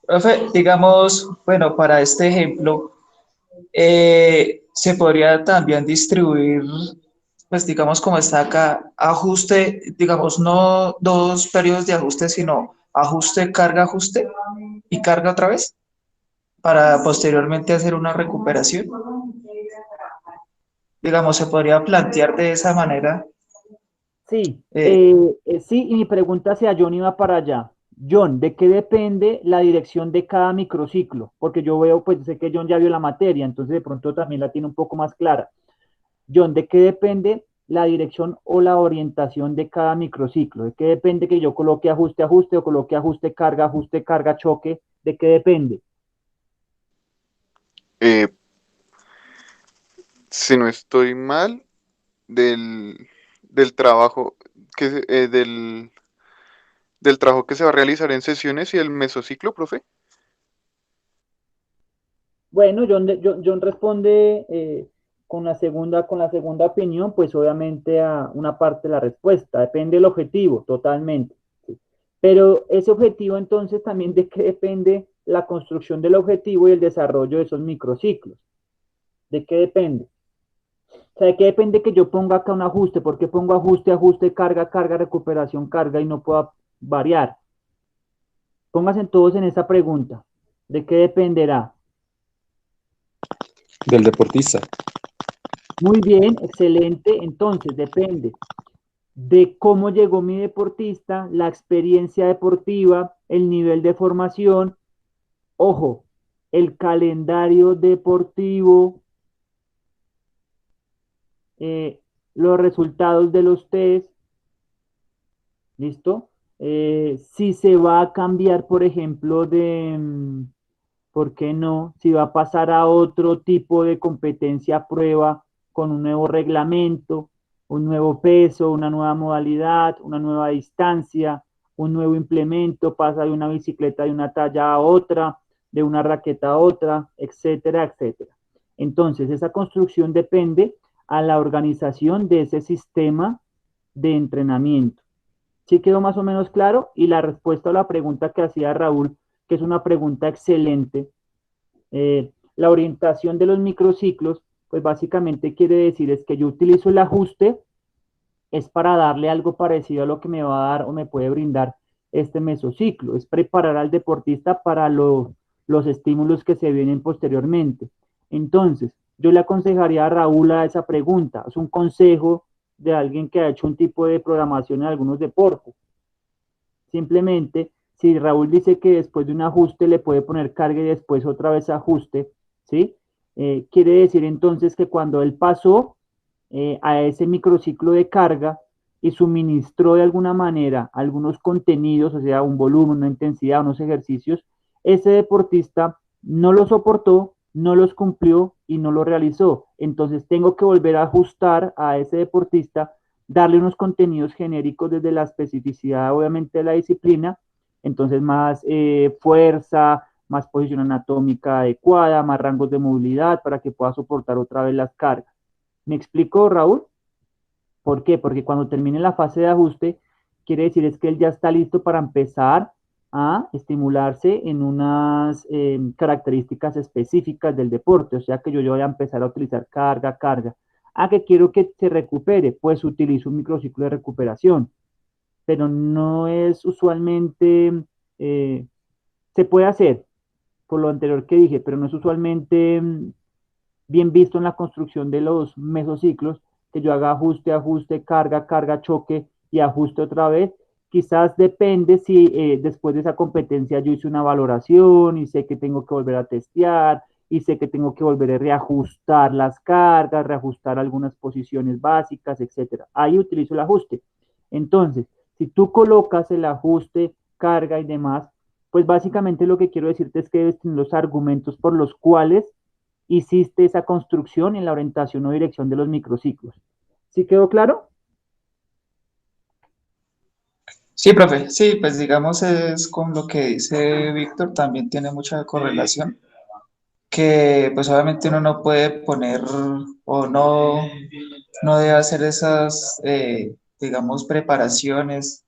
Profe, digamos, bueno, para este ejemplo, se podría también distribuir, pues digamos como está acá, ajuste, digamos, no dos periodos de ajuste, sino ajuste, carga, y carga otra vez, para posteriormente hacer una recuperación. Digamos, se podría plantear de esa manera. Sí, eh, sí, y mi pregunta hacia John iba para allá. John, ¿de qué depende la dirección de cada microciclo? Porque yo veo, pues sé que John ya vio la materia, entonces de pronto también la tiene un poco más clara. John, ¿de qué depende la dirección o la orientación de cada microciclo? ¿De qué depende que yo coloque ajuste, ajuste o coloque ajuste, carga, choque? ¿De qué depende? Eh, si no estoy mal, del trabajo del trabajo que se va a realizar en sesiones y el mesociclo, profe. Bueno, John responde con la segunda opinión, pues obviamente a una parte de la respuesta, depende del objetivo, totalmente. ¿Sí? Pero ese objetivo entonces también de qué depende la construcción del objetivo y el desarrollo de esos microciclos. ¿De qué depende? O sea, ¿de qué depende que yo ponga acá un ajuste? ¿Por qué pongo ajuste, ajuste, carga, carga, recuperación, carga y no puedo variar? Pónganse todos en esa pregunta. ¿De qué dependerá? Del deportista. Muy bien, excelente. Entonces, depende de cómo llegó mi deportista, la experiencia deportiva, el nivel de formación, ojo, el calendario deportivo, los resultados de los test, ¿listo? Si se va a cambiar, por ejemplo, ¿por qué no? Si va a pasar a otro tipo de competencia prueba con un nuevo reglamento, un nuevo peso, una nueva modalidad, una nueva distancia, un nuevo implemento, pasa de una bicicleta de una talla a otra, de una raqueta a otra, etcétera, etcétera. Entonces, esa construcción depende a la organización de ese sistema de entrenamiento. ¿Sí quedó más o menos claro? Y la respuesta a la pregunta que hacía Raúl, que es una pregunta excelente, la orientación de los microciclos, pues básicamente quiere decir es que yo utilizo el ajuste, es para darle algo parecido a lo que me va a dar o me puede brindar este mesociclo, es preparar al deportista para los estímulos que se vienen posteriormente. Entonces, yo le aconsejaría a Raúl a esa pregunta, es un consejo de alguien que ha hecho un tipo de programación en algunos deportes. Simplemente, si Raúl dice que después de un ajuste le puede poner carga y después otra vez ajuste, ¿sí? Quiere decir entonces que cuando él pasó a ese microciclo de carga y suministró de alguna manera algunos contenidos, o sea, un volumen, una intensidad, unos ejercicios, ese deportista no lo soportó, no los cumplió y no lo realizó. Entonces tengo que volver a ajustar a ese deportista, darle unos contenidos genéricos desde la especificidad, obviamente, de la disciplina, entonces más fuerza, más posición anatómica adecuada, más rangos de movilidad para que pueda soportar otra vez las cargas. ¿Me explico, Raúl? ¿Por qué? Porque cuando termine la fase de ajuste, quiere decir es que él ya está listo para empezar a estimularse en unas características específicas del deporte, o sea que yo voy a empezar a utilizar carga, carga. Ah, que quiero que se recupere, pues utilizo un microciclo de recuperación, pero no es usualmente, eh, se puede hacer, por lo anterior que dije, pero no es usualmente bien visto en la construcción de los mesociclos, que yo haga ajuste, ajuste, carga, carga, choque y ajuste otra vez. Quizás depende si después de esa competencia yo hice una valoración y sé que tengo que volver a testear y sé que tengo que volver a reajustar las cargas, reajustar algunas posiciones básicas, etcétera. Ahí utilizo el ajuste. Entonces, si tú colocas el ajuste, carga y demás, pues básicamente lo que quiero decirte es que debes tener los argumentos por los cuales hiciste esa construcción en la orientación o dirección de los microciclos. ¿Sí quedó claro? Sí, profe, sí, pues digamos es con lo que dice Víctor, también tiene mucha correlación, que pues obviamente uno no puede poner o no debe hacer esas, digamos, preparaciones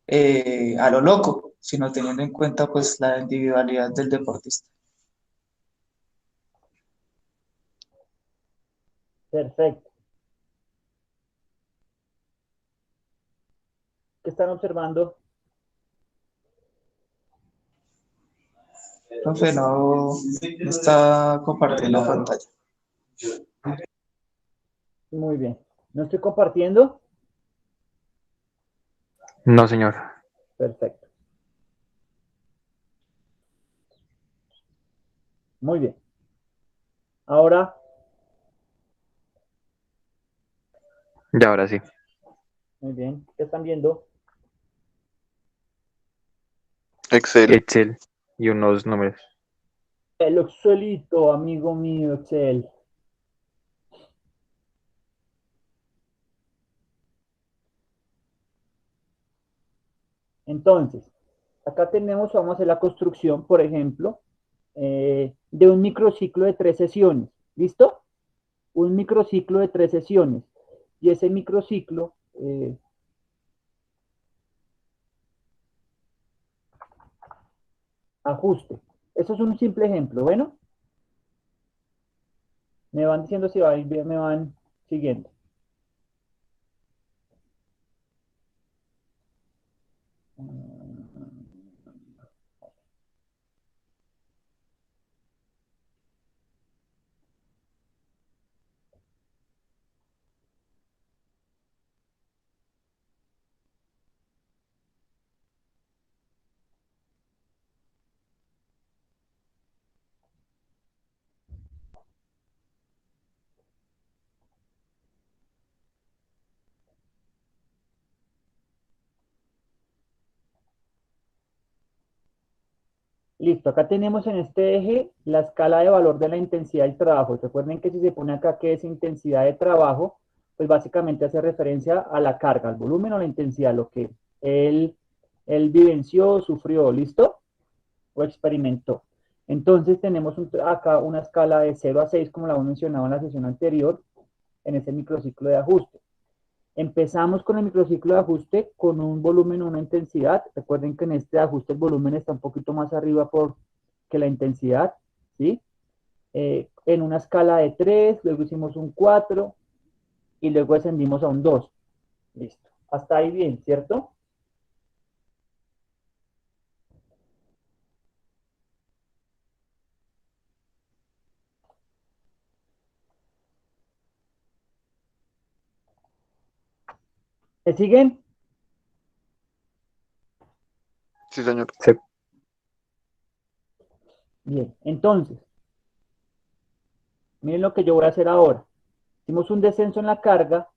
a lo loco, sino teniendo en cuenta pues la individualidad del deportista. Perfecto. ¿Qué están observando? Profe, no está compartiendo pantalla. Muy bien. ¿No estoy compartiendo? No, señor. Perfecto. Muy bien. Ahora, Ya, ahora sí. muy bien. ¿Qué están viendo? Excel. Excel y unos números. El Excelito, amigo mío, Excel. Entonces, acá tenemos, vamos a hacer la construcción, por ejemplo, de un microciclo de 3 sesiones. ¿Listo? un microciclo de 3 sesiones. Y ese microciclo, ajuste. Eso es un simple ejemplo, ¿bueno? Me van diciendo si me van siguiendo. Listo, acá tenemos en este eje la escala de valor de la intensidad del trabajo. Recuerden que si se pone acá que es intensidad de trabajo, pues básicamente hace referencia a la carga, al volumen o la intensidad, lo que él vivenció, sufrió, ¿listo? O experimentó. Entonces tenemos acá una escala de 0 a 6, como la hemos mencionado en la sesión anterior, en ese microciclo de ajuste. Empezamos con el microciclo de ajuste con un volumen o una intensidad. Recuerden que en este ajuste el volumen está un poquito más arriba que la intensidad, ¿sí? En una escala de 3, luego hicimos un 4 y luego descendimos a un 2. Listo. Hasta ahí bien, ¿cierto? ¿Me siguen? Sí, señor. Sí. Bien, entonces, miren lo que yo voy a hacer ahora. Hicimos un descenso en la carga.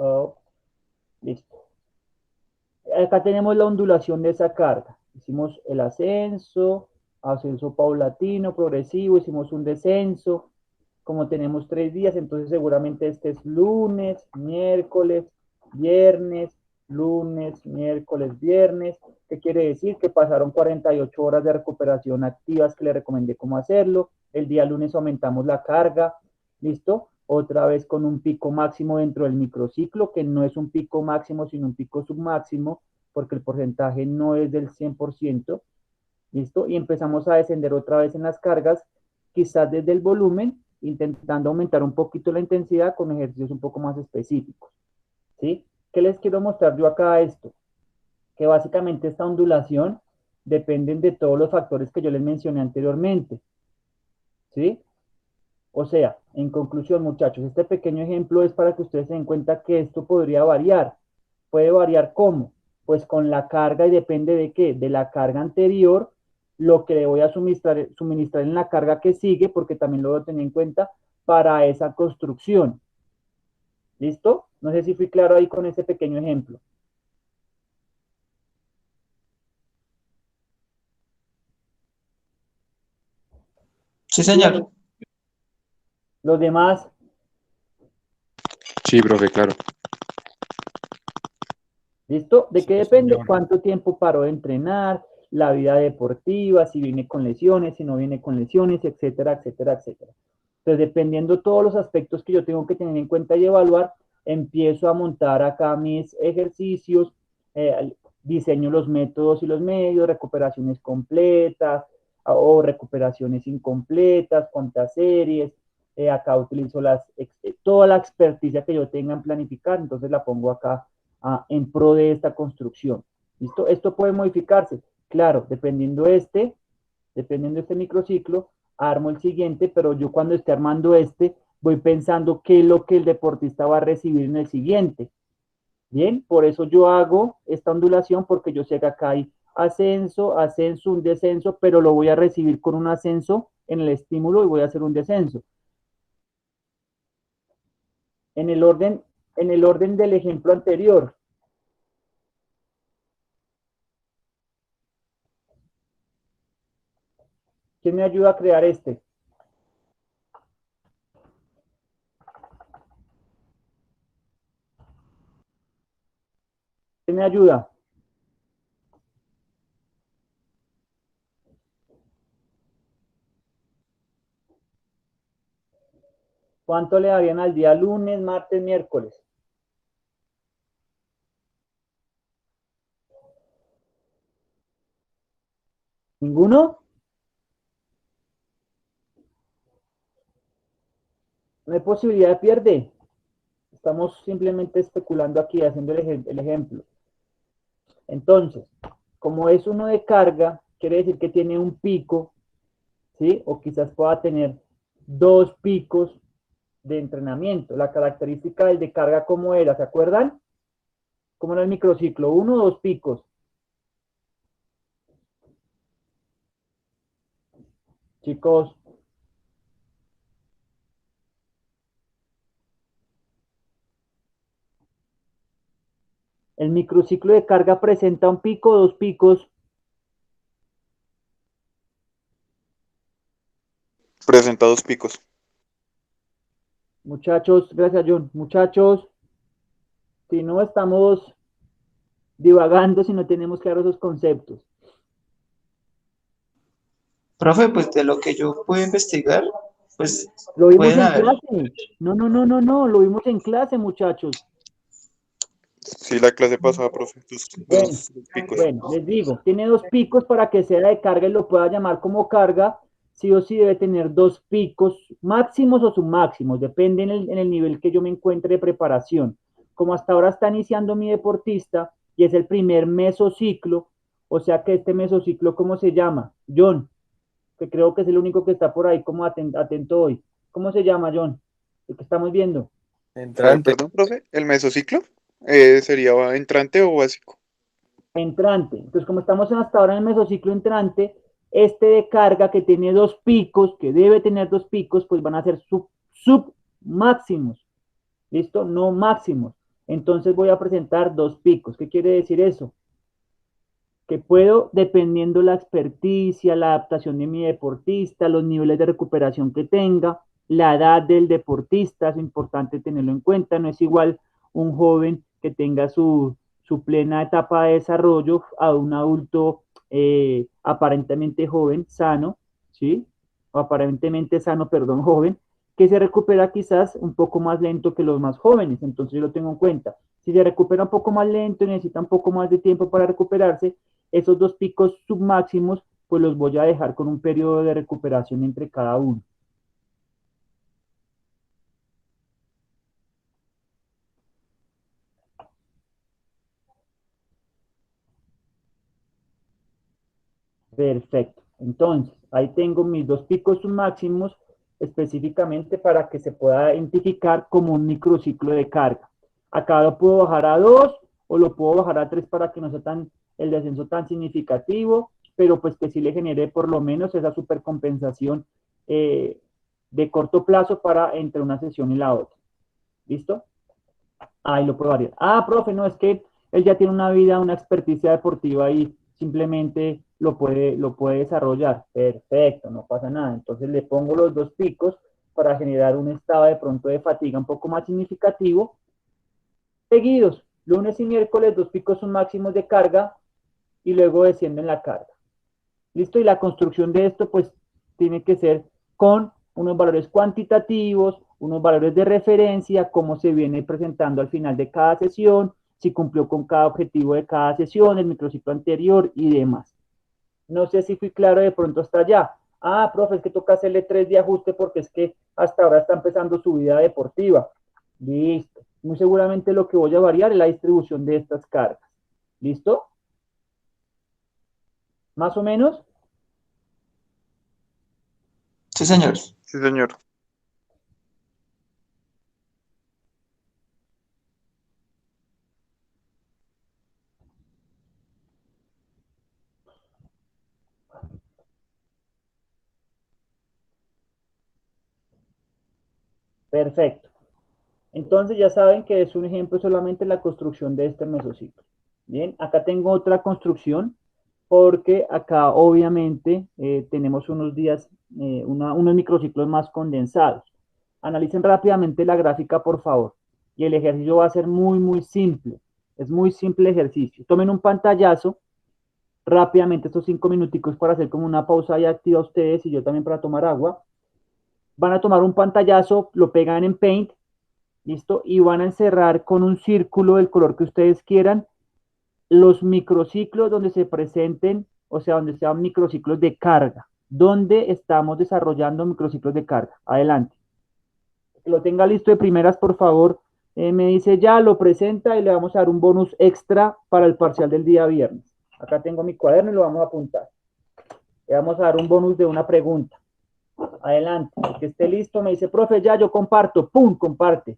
Oh, listo. Acá tenemos la ondulación de esa carga. Hicimos el ascenso paulatino, progresivo, hicimos un descenso. Como tenemos 3 días, entonces seguramente este es lunes, miércoles, viernes, lunes, miércoles, viernes. ¿Qué quiere decir? Que pasaron 48 horas de recuperación activas que le recomendé cómo hacerlo. El día lunes aumentamos la carga, ¿listo? Otra vez con un pico máximo dentro del microciclo, que no es un pico máximo, sino un pico submáximo, porque el porcentaje no es del 100%, ¿listo? Y empezamos a descender otra vez en las cargas, quizás desde el volumen, intentando aumentar un poquito la intensidad con ejercicios un poco más específicos, ¿sí? ¿Qué les quiero mostrar yo acá esto? Que básicamente esta ondulación depende de todos los factores que yo les mencioné anteriormente, ¿sí? O sea, en conclusión, muchachos, este pequeño ejemplo es para que ustedes se den cuenta que esto podría variar. ¿Puede variar cómo? Pues con la carga, y depende de qué, de la carga anterior, lo que le voy a suministrar en la carga que sigue, porque también lo voy a tener en cuenta para esa construcción. ¿Listo? No sé si fui claro ahí con ese pequeño ejemplo. Sí, señor. Los demás, Sí, profe, claro. ¿listo? ¿De qué Sí, depende? señor. ¿Cuánto tiempo paró de entrenar? La vida deportiva, si viene con lesiones, si no viene con lesiones, etcétera, etcétera, etcétera. Entonces, dependiendo todos los aspectos que yo tengo que tener en cuenta y evaluar, empiezo a montar acá mis ejercicios, diseño los métodos y los medios, recuperaciones completas o recuperaciones incompletas, cuántas series. Acá utilizo toda la experticia que yo tenga en planificar, entonces la pongo acá en pro de esta construcción. ¿Listo? Esto puede modificarse. Claro, dependiendo de este microciclo, armo el siguiente, pero yo cuando esté armando este, voy pensando qué es lo que el deportista va a recibir en el siguiente. Bien, por eso yo hago esta ondulación, porque yo sé que acá hay ascenso, ascenso, un descenso, pero lo voy a recibir con un ascenso en el estímulo y voy a hacer un descenso. en el orden del ejemplo anterior. ¿Quién me ayuda a crear este? ¿Quién me ayuda? ¿Cuánto le darían al día lunes, martes, miércoles? ¿Ninguno? No hay posibilidad de pierde. Estamos simplemente especulando aquí, haciendo el ejemplo. Entonces, como es uno de carga, quiere decir que tiene un pico, ¿sí? O quizás pueda tener dos picos de entrenamiento. La característica del de carga, ¿cómo era? ¿Se acuerdan? ¿Cómo era el microciclo? ¿Uno o dos picos? Chicos, el microciclo de carga presenta un pico o dos picos. Presenta 2 picos. Muchachos, gracias John. Muchachos, si no estamos divagando, si no tenemos claros esos conceptos. Profe, pues de lo que yo puedo investigar, pues Lo vimos pueden en haber. clase. No, lo vimos en clase, muchachos. Sí, la clase pasada, profe. Bueno, 2 picos. bueno, les digo, tiene dos picos para que sea de carga y lo pueda llamar como carga. Sí o sí debe tener dos picos máximos o submáximos, depende en el nivel que yo me encuentre de preparación. Como hasta ahora está iniciando mi deportista y es el primer mesociclo, o sea que este mesociclo, ¿cómo se llama? John, que creo que es el único que está por ahí como atento hoy. ¿Cómo se llama, John? El que estamos viendo. Entrante. Perdón, profe. ¿El mesociclo? ¿Sería entrante o básico? Entrante. Entonces, como estamos hasta ahora en el mesociclo entrante, este de carga que tiene dos picos, que debe tener dos picos, pues van a ser sub máximos. ¿Listo? No máximos. Entonces voy a presentar dos picos. ¿Qué quiere decir eso? Que puedo, dependiendo la experticia, la adaptación de mi deportista, los niveles de recuperación que tenga, la edad del deportista, es importante tenerlo en cuenta, no es igual un joven que tenga su plena etapa de desarrollo a un adulto aparentemente joven, sano, ¿sí? O aparentemente sano, perdón, joven, que se recupera quizás un poco más lento que los más jóvenes, entonces yo lo tengo en cuenta. Si se recupera un poco más lento y necesita un poco más de tiempo para recuperarse, esos dos picos submáximos, pues los voy a dejar con un periodo de recuperación entre cada uno. Perfecto. Entonces, ahí tengo mis dos picos submáximos específicamente para que se pueda identificar como un microciclo de carga. Acá lo puedo bajar a 2 o lo puedo bajar a 3 para que no sea el descenso tan significativo, pero pues que sí le genere por lo menos esa supercompensación de corto plazo para entre una sesión y la otra. ¿Listo? Ahí lo puedo variar. Ah, profe, no, es que él ya tiene una vida, una experticia deportiva y simplemente lo puede desarrollar. Perfecto, no pasa nada. Entonces le pongo los dos picos para generar un estado de pronto de fatiga un poco más significativo. Seguidos, lunes y miércoles, dos picos son máximos de carga y luego descienden la carga. ¿Listo? Y la construcción de esto, pues, tiene que ser con unos valores cuantitativos, unos valores de referencia, cómo se viene presentando al final de cada sesión, si cumplió con cada objetivo de cada sesión, el microciclo anterior y demás. No sé si fui claro de pronto hasta allá. Ah, profe, es que toca hacerle 3 de ajuste porque es que hasta ahora está empezando su vida deportiva. Listo. Muy seguramente lo que voy a variar es la distribución de estas cargas. ¿Listo? ¿Más o menos? Sí, señor. Sí, señor. Perfecto. Entonces ya saben que es un ejemplo solamente la construcción de este mesociclo. Bien, acá tengo otra construcción porque acá obviamente tenemos unos días, unos microciclos más condensados. Analicen rápidamente la gráfica, por favor. Y el ejercicio va a ser muy simple. Es muy simple el ejercicio. Tomen un pantallazo rápidamente estos 5 minuticos para hacer como una pausa y activa ustedes y yo también para tomar agua. Van a tomar un pantallazo, lo pegan en Paint, ¿listo? Y van a encerrar con un círculo del color que ustedes quieran los microciclos donde se presenten, o sea, donde sean microciclos de carga. ¿Dónde estamos desarrollando microciclos de carga? Adelante. Que lo tenga listo de primeras, por favor. Me dice ya, lo presenta y le vamos a dar un bonus extra para el parcial del día viernes. Acá tengo mi cuaderno y lo vamos a apuntar. Le vamos a dar un bonus de una pregunta. Adelante. El que esté listo me dice, profe, ya yo comparto. ¡Pum! Comparte.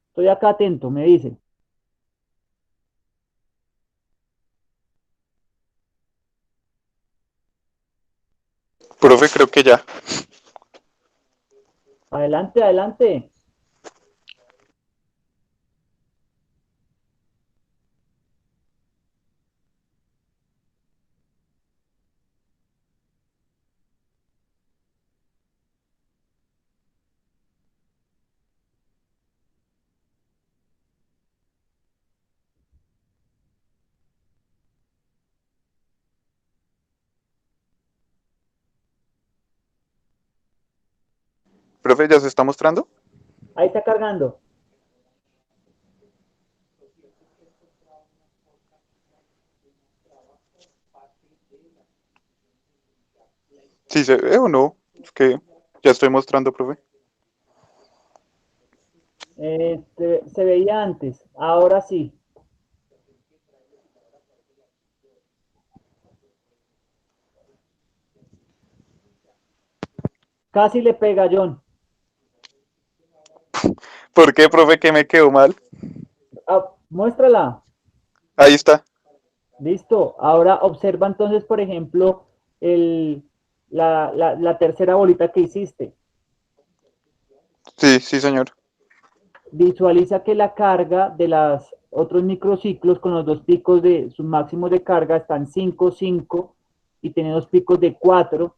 Estoy acá atento, me dicen. Profe, creo que ya. Adelante, adelante. Profe, ¿ya se está mostrando? Ahí está cargando. ¿Sí se ve o no? Es que ya estoy mostrando, profe. Se veía antes, ahora sí. Casi le pega, John. ¿Por qué, profe, que me quedó mal? Ah, muéstrala. Ahí está. Listo. Ahora observa entonces, por ejemplo, la tercera bolita que hiciste. Sí, sí, señor. Visualiza que la carga de los otros microciclos con los dos picos de sus máximos de carga están 5, 5 y tiene dos picos de 4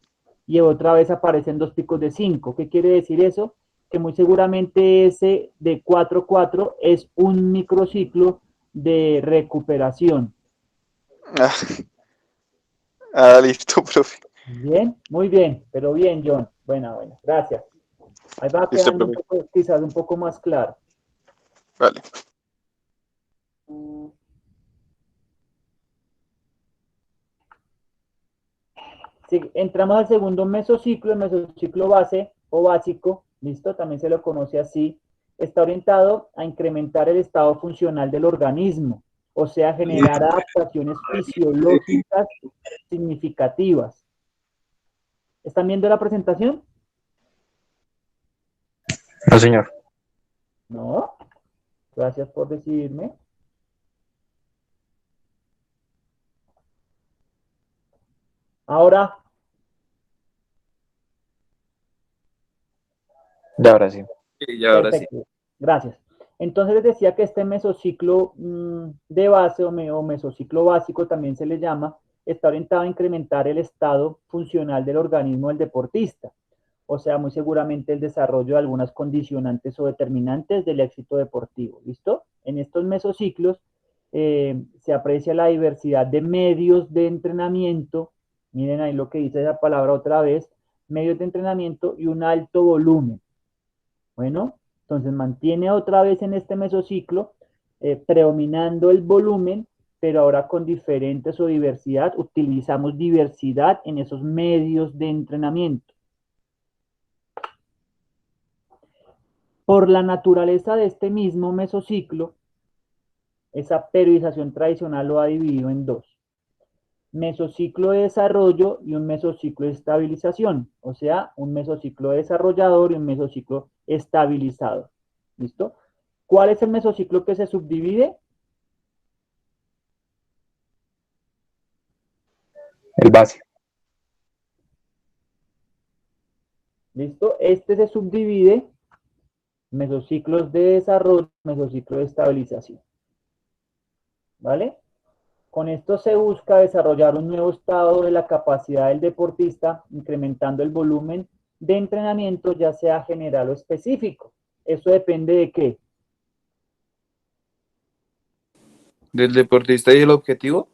y otra vez aparecen dos picos de 5. ¿Qué quiere decir eso? Que muy seguramente ese de 4, 4 es un microciclo de recuperación. Ah, ah, listo, profe. Bien, muy bien, pero bien, John. Buena, gracias. Ahí va Listo, quedando un profe. poco, quizás un poco más claro. Vale. Si entramos al segundo mesociclo, el mesociclo base o básico, listo, también se lo conoce así, está orientado a incrementar el estado funcional del organismo, o sea, generar adaptaciones fisiológicas significativas. ¿Están viendo la presentación? No, señor. No. Gracias por decidirme. Ahora, Ya, ahora sí. Y ahora sí. perfecto. Gracias. Entonces les decía que este mesociclo de base o mesociclo básico también se le llama, está orientado a incrementar el estado funcional del organismo del deportista. O sea, muy seguramente el desarrollo de algunas condicionantes o determinantes del éxito deportivo. ¿Listo? En estos mesociclos se aprecia la diversidad de medios de entrenamiento. Miren ahí lo que dice esa palabra otra vez, medios de entrenamiento y un alto volumen. Bueno, entonces mantiene otra vez en este mesociclo, predominando el volumen, pero ahora con diferentes o diversidad, utilizamos diversidad en esos medios de entrenamiento. Por la naturaleza de este mismo mesociclo, esa periodización tradicional lo ha dividido en dos. Mesociclo de desarrollo y un mesociclo de estabilización, o sea, un mesociclo desarrollador y un mesociclo estabilizador. ¿Listo? ¿Cuál es el mesociclo que se subdivide? El base. ¿Listo? Este se subdivide mesociclos de desarrollo, mesociclo de estabilización. ¿Vale? Con esto se busca desarrollar un nuevo estado de la capacidad del deportista, incrementando el volumen de entrenamiento, ya sea general o específico. ¿Eso depende de qué? ¿Del deportista y el objetivo?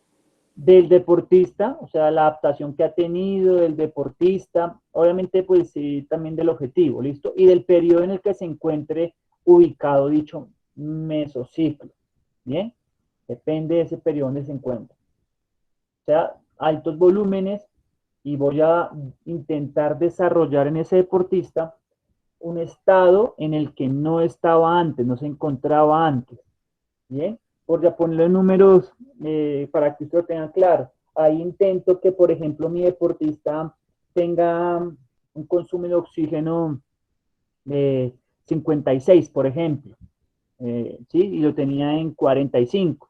Del deportista, o sea, la adaptación que ha tenido del deportista, obviamente pues sí, también del objetivo, ¿listo? Y del periodo en el que se encuentre ubicado dicho mesociclo, ¿bien? Depende de ese periodo donde se encuentre. O sea, altos volúmenes, y voy a intentar desarrollar en ese deportista un estado en el que no estaba antes, no se encontraba antes. Bien, por ya ponerlo en números para que usted lo tenga claro. Ahí intento que, por ejemplo, mi deportista tenga un consumo de oxígeno de 56, por ejemplo, ¿sí? Y lo tenía en 45.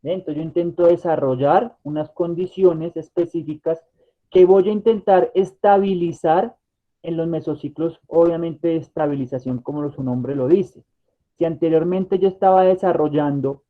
¿Bien? Entonces yo intento desarrollar unas condiciones específicas que voy a intentar estabilizar en los mesociclos, obviamente de estabilización como su nombre lo dice. Si anteriormente yo estaba desarrollando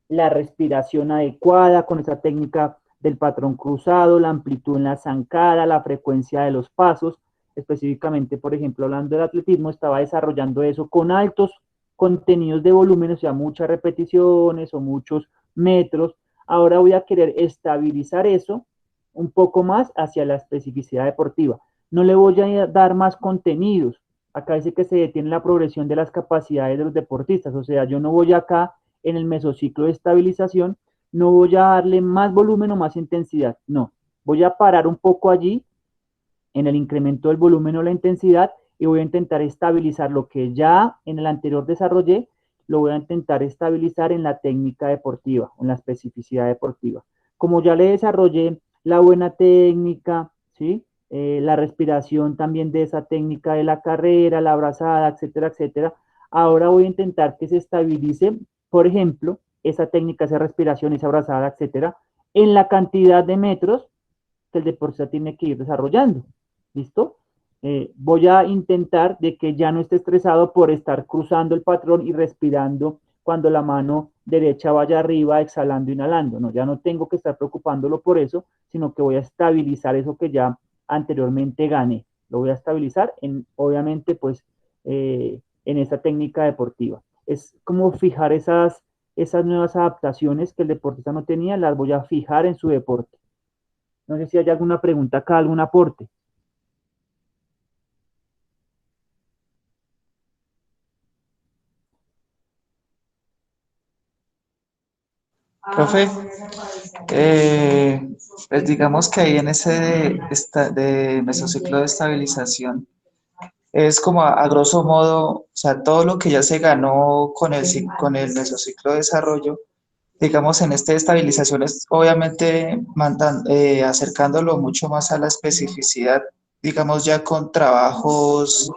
la respiración adecuada con esa técnica del patrón cruzado, la amplitud en la zancada, la frecuencia de los pasos, específicamente, por ejemplo, hablando del atletismo, estaba desarrollando eso con altos contenidos de volumen, o sea, muchas repeticiones o muchos metros. Ahora voy a querer estabilizar eso un poco más hacia la especificidad deportiva. No le voy a dar más contenidos. Acá dice que se detiene la progresión de las capacidades de los deportistas, o sea, yo no voy acá en el mesociclo de estabilización, no voy a darle más volumen o más intensidad, no, voy a parar un poco allí en el incremento del volumen o la intensidad y voy a intentar estabilizar lo que ya en el anterior desarrollé, lo voy a intentar estabilizar en la técnica deportiva, en la especificidad deportiva. Como ya le desarrollé la buena técnica, ¿sí? La respiración también de esa técnica de la carrera, la abrazada, etcétera, etcétera. Ahora voy a intentar que se estabilice, por ejemplo, esa técnica, esa respiración, esa abrazada, etcétera, en la cantidad de metros que el deportista tiene que ir desarrollando. ¿Listo? Voy a intentar de que ya no esté estresado por estar cruzando el patrón y respirando cuando la mano derecha vaya arriba, exhalando, inhalando. No, ya no tengo que estar preocupándolo por eso, sino que voy a estabilizar eso que ya anteriormente gané. Lo voy a estabilizar en, obviamente, pues, en esa técnica deportiva. Es como fijar esas nuevas adaptaciones que el deportista no tenía, las voy a fijar en su deporte. No sé si hay alguna pregunta acá, algún aporte. Profe, pues digamos que ahí en ese de mesociclo de estabilización es como a grosso modo, o sea, todo lo que ya se ganó con el mesociclo de desarrollo, digamos en este de estabilización es obviamente acercándolo mucho más a la especificidad, digamos ya con trabajos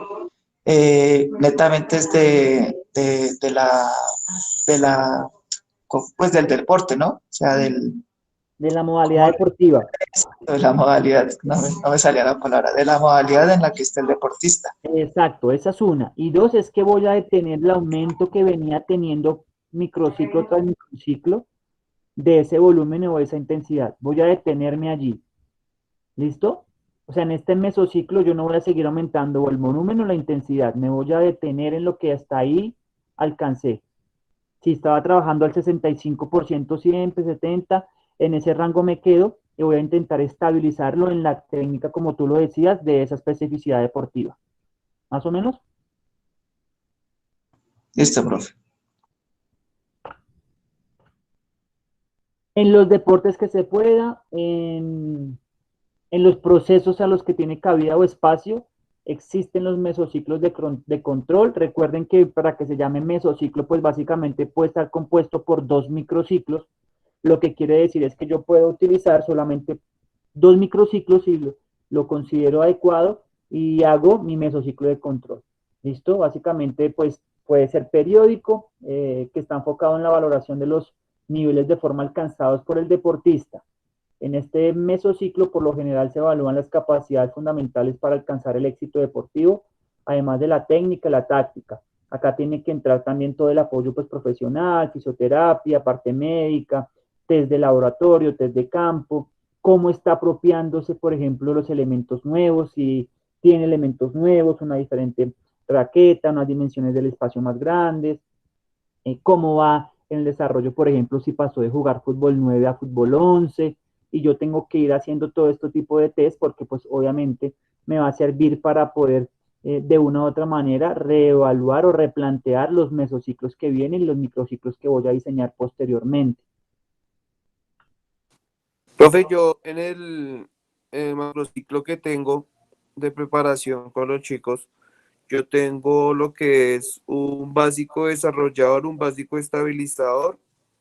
netamente es de la, pues del deporte, ¿no? O sea, De la modalidad deportiva. de la modalidad, no me salía la palabra, de la modalidad en la que está el deportista. Exacto, esa es una. Y dos, es que voy a detener el aumento que venía teniendo microciclo tras microciclo de ese volumen o esa intensidad. Voy a detenerme allí. ¿Listo? O sea, en este mesociclo yo no voy a seguir aumentando el volumen o la intensidad. Me voy a detener en lo que hasta ahí alcancé. Si estaba trabajando al 65% siempre, 70%, en ese rango me quedo y voy a intentar estabilizarlo en la técnica, como tú lo decías, de esa especificidad deportiva. ¿Más o menos? Listo, profe. En los deportes que se pueda, en los procesos a los que tiene cabida o espacio, existen los mesociclos de control. Recuerden que para que se llame mesociclo, pues básicamente puede estar compuesto por 2 microciclos. Lo que quiere decir es que yo puedo utilizar solamente 2 microciclos y lo considero adecuado y hago mi mesociclo de control. ¿Listo? Básicamente, pues puede ser periódico, que está enfocado en la valoración de los niveles de forma alcanzados por el deportista. En este mesociclo, por lo general, se evalúan las capacidades fundamentales para alcanzar el éxito deportivo, además de la técnica y la táctica. Acá tiene que entrar también todo el apoyo pues, profesional, fisioterapia, parte médica, test de laboratorio, test de campo, cómo está apropiándose, por ejemplo, los elementos nuevos, si tiene elementos nuevos, una diferente raqueta, unas dimensiones del espacio más grandes, cómo va en el desarrollo, por ejemplo, si pasó de jugar fútbol 9 a fútbol 11, y yo tengo que ir haciendo todo este tipo de test porque pues obviamente me va a servir para poder de una u otra manera reevaluar o replantear los mesociclos que vienen y los microciclos que voy a diseñar posteriormente. Profe, yo en el macrociclo que tengo de preparación con los chicos, yo tengo lo que es un básico desarrollador, un básico estabilizador,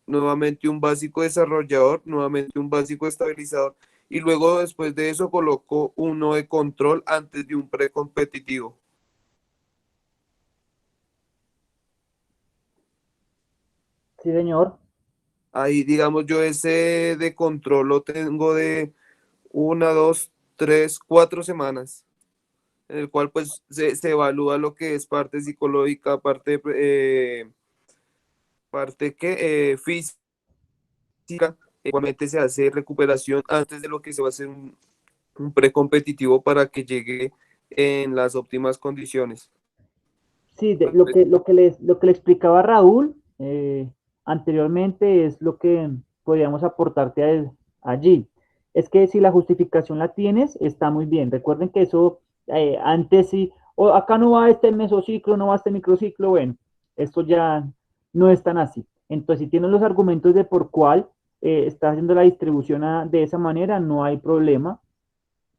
nuevamente un básico desarrollador, nuevamente un básico estabilizador, y luego después de eso coloco uno de control antes de un precompetitivo. Sí, señor. Ahí, digamos, yo ese de control lo tengo de 1, 2, 3, 4 semanas, en el cual pues se evalúa lo que es parte psicológica, parte que física. Igualmente se hace recuperación antes de lo que se va a hacer un precompetitivo para que llegue en las óptimas condiciones. Sí, lo que le explicaba Raúl anteriormente es lo que podríamos aportarte allí. Es que si la justificación la tienes, está muy bien. Recuerden que eso antes sí, acá no va este mesociclo, no va este microciclo, bueno, esto ya no es tan así. Entonces, si tienes los argumentos de por cuál estás haciendo la distribución de esa manera, no hay problema.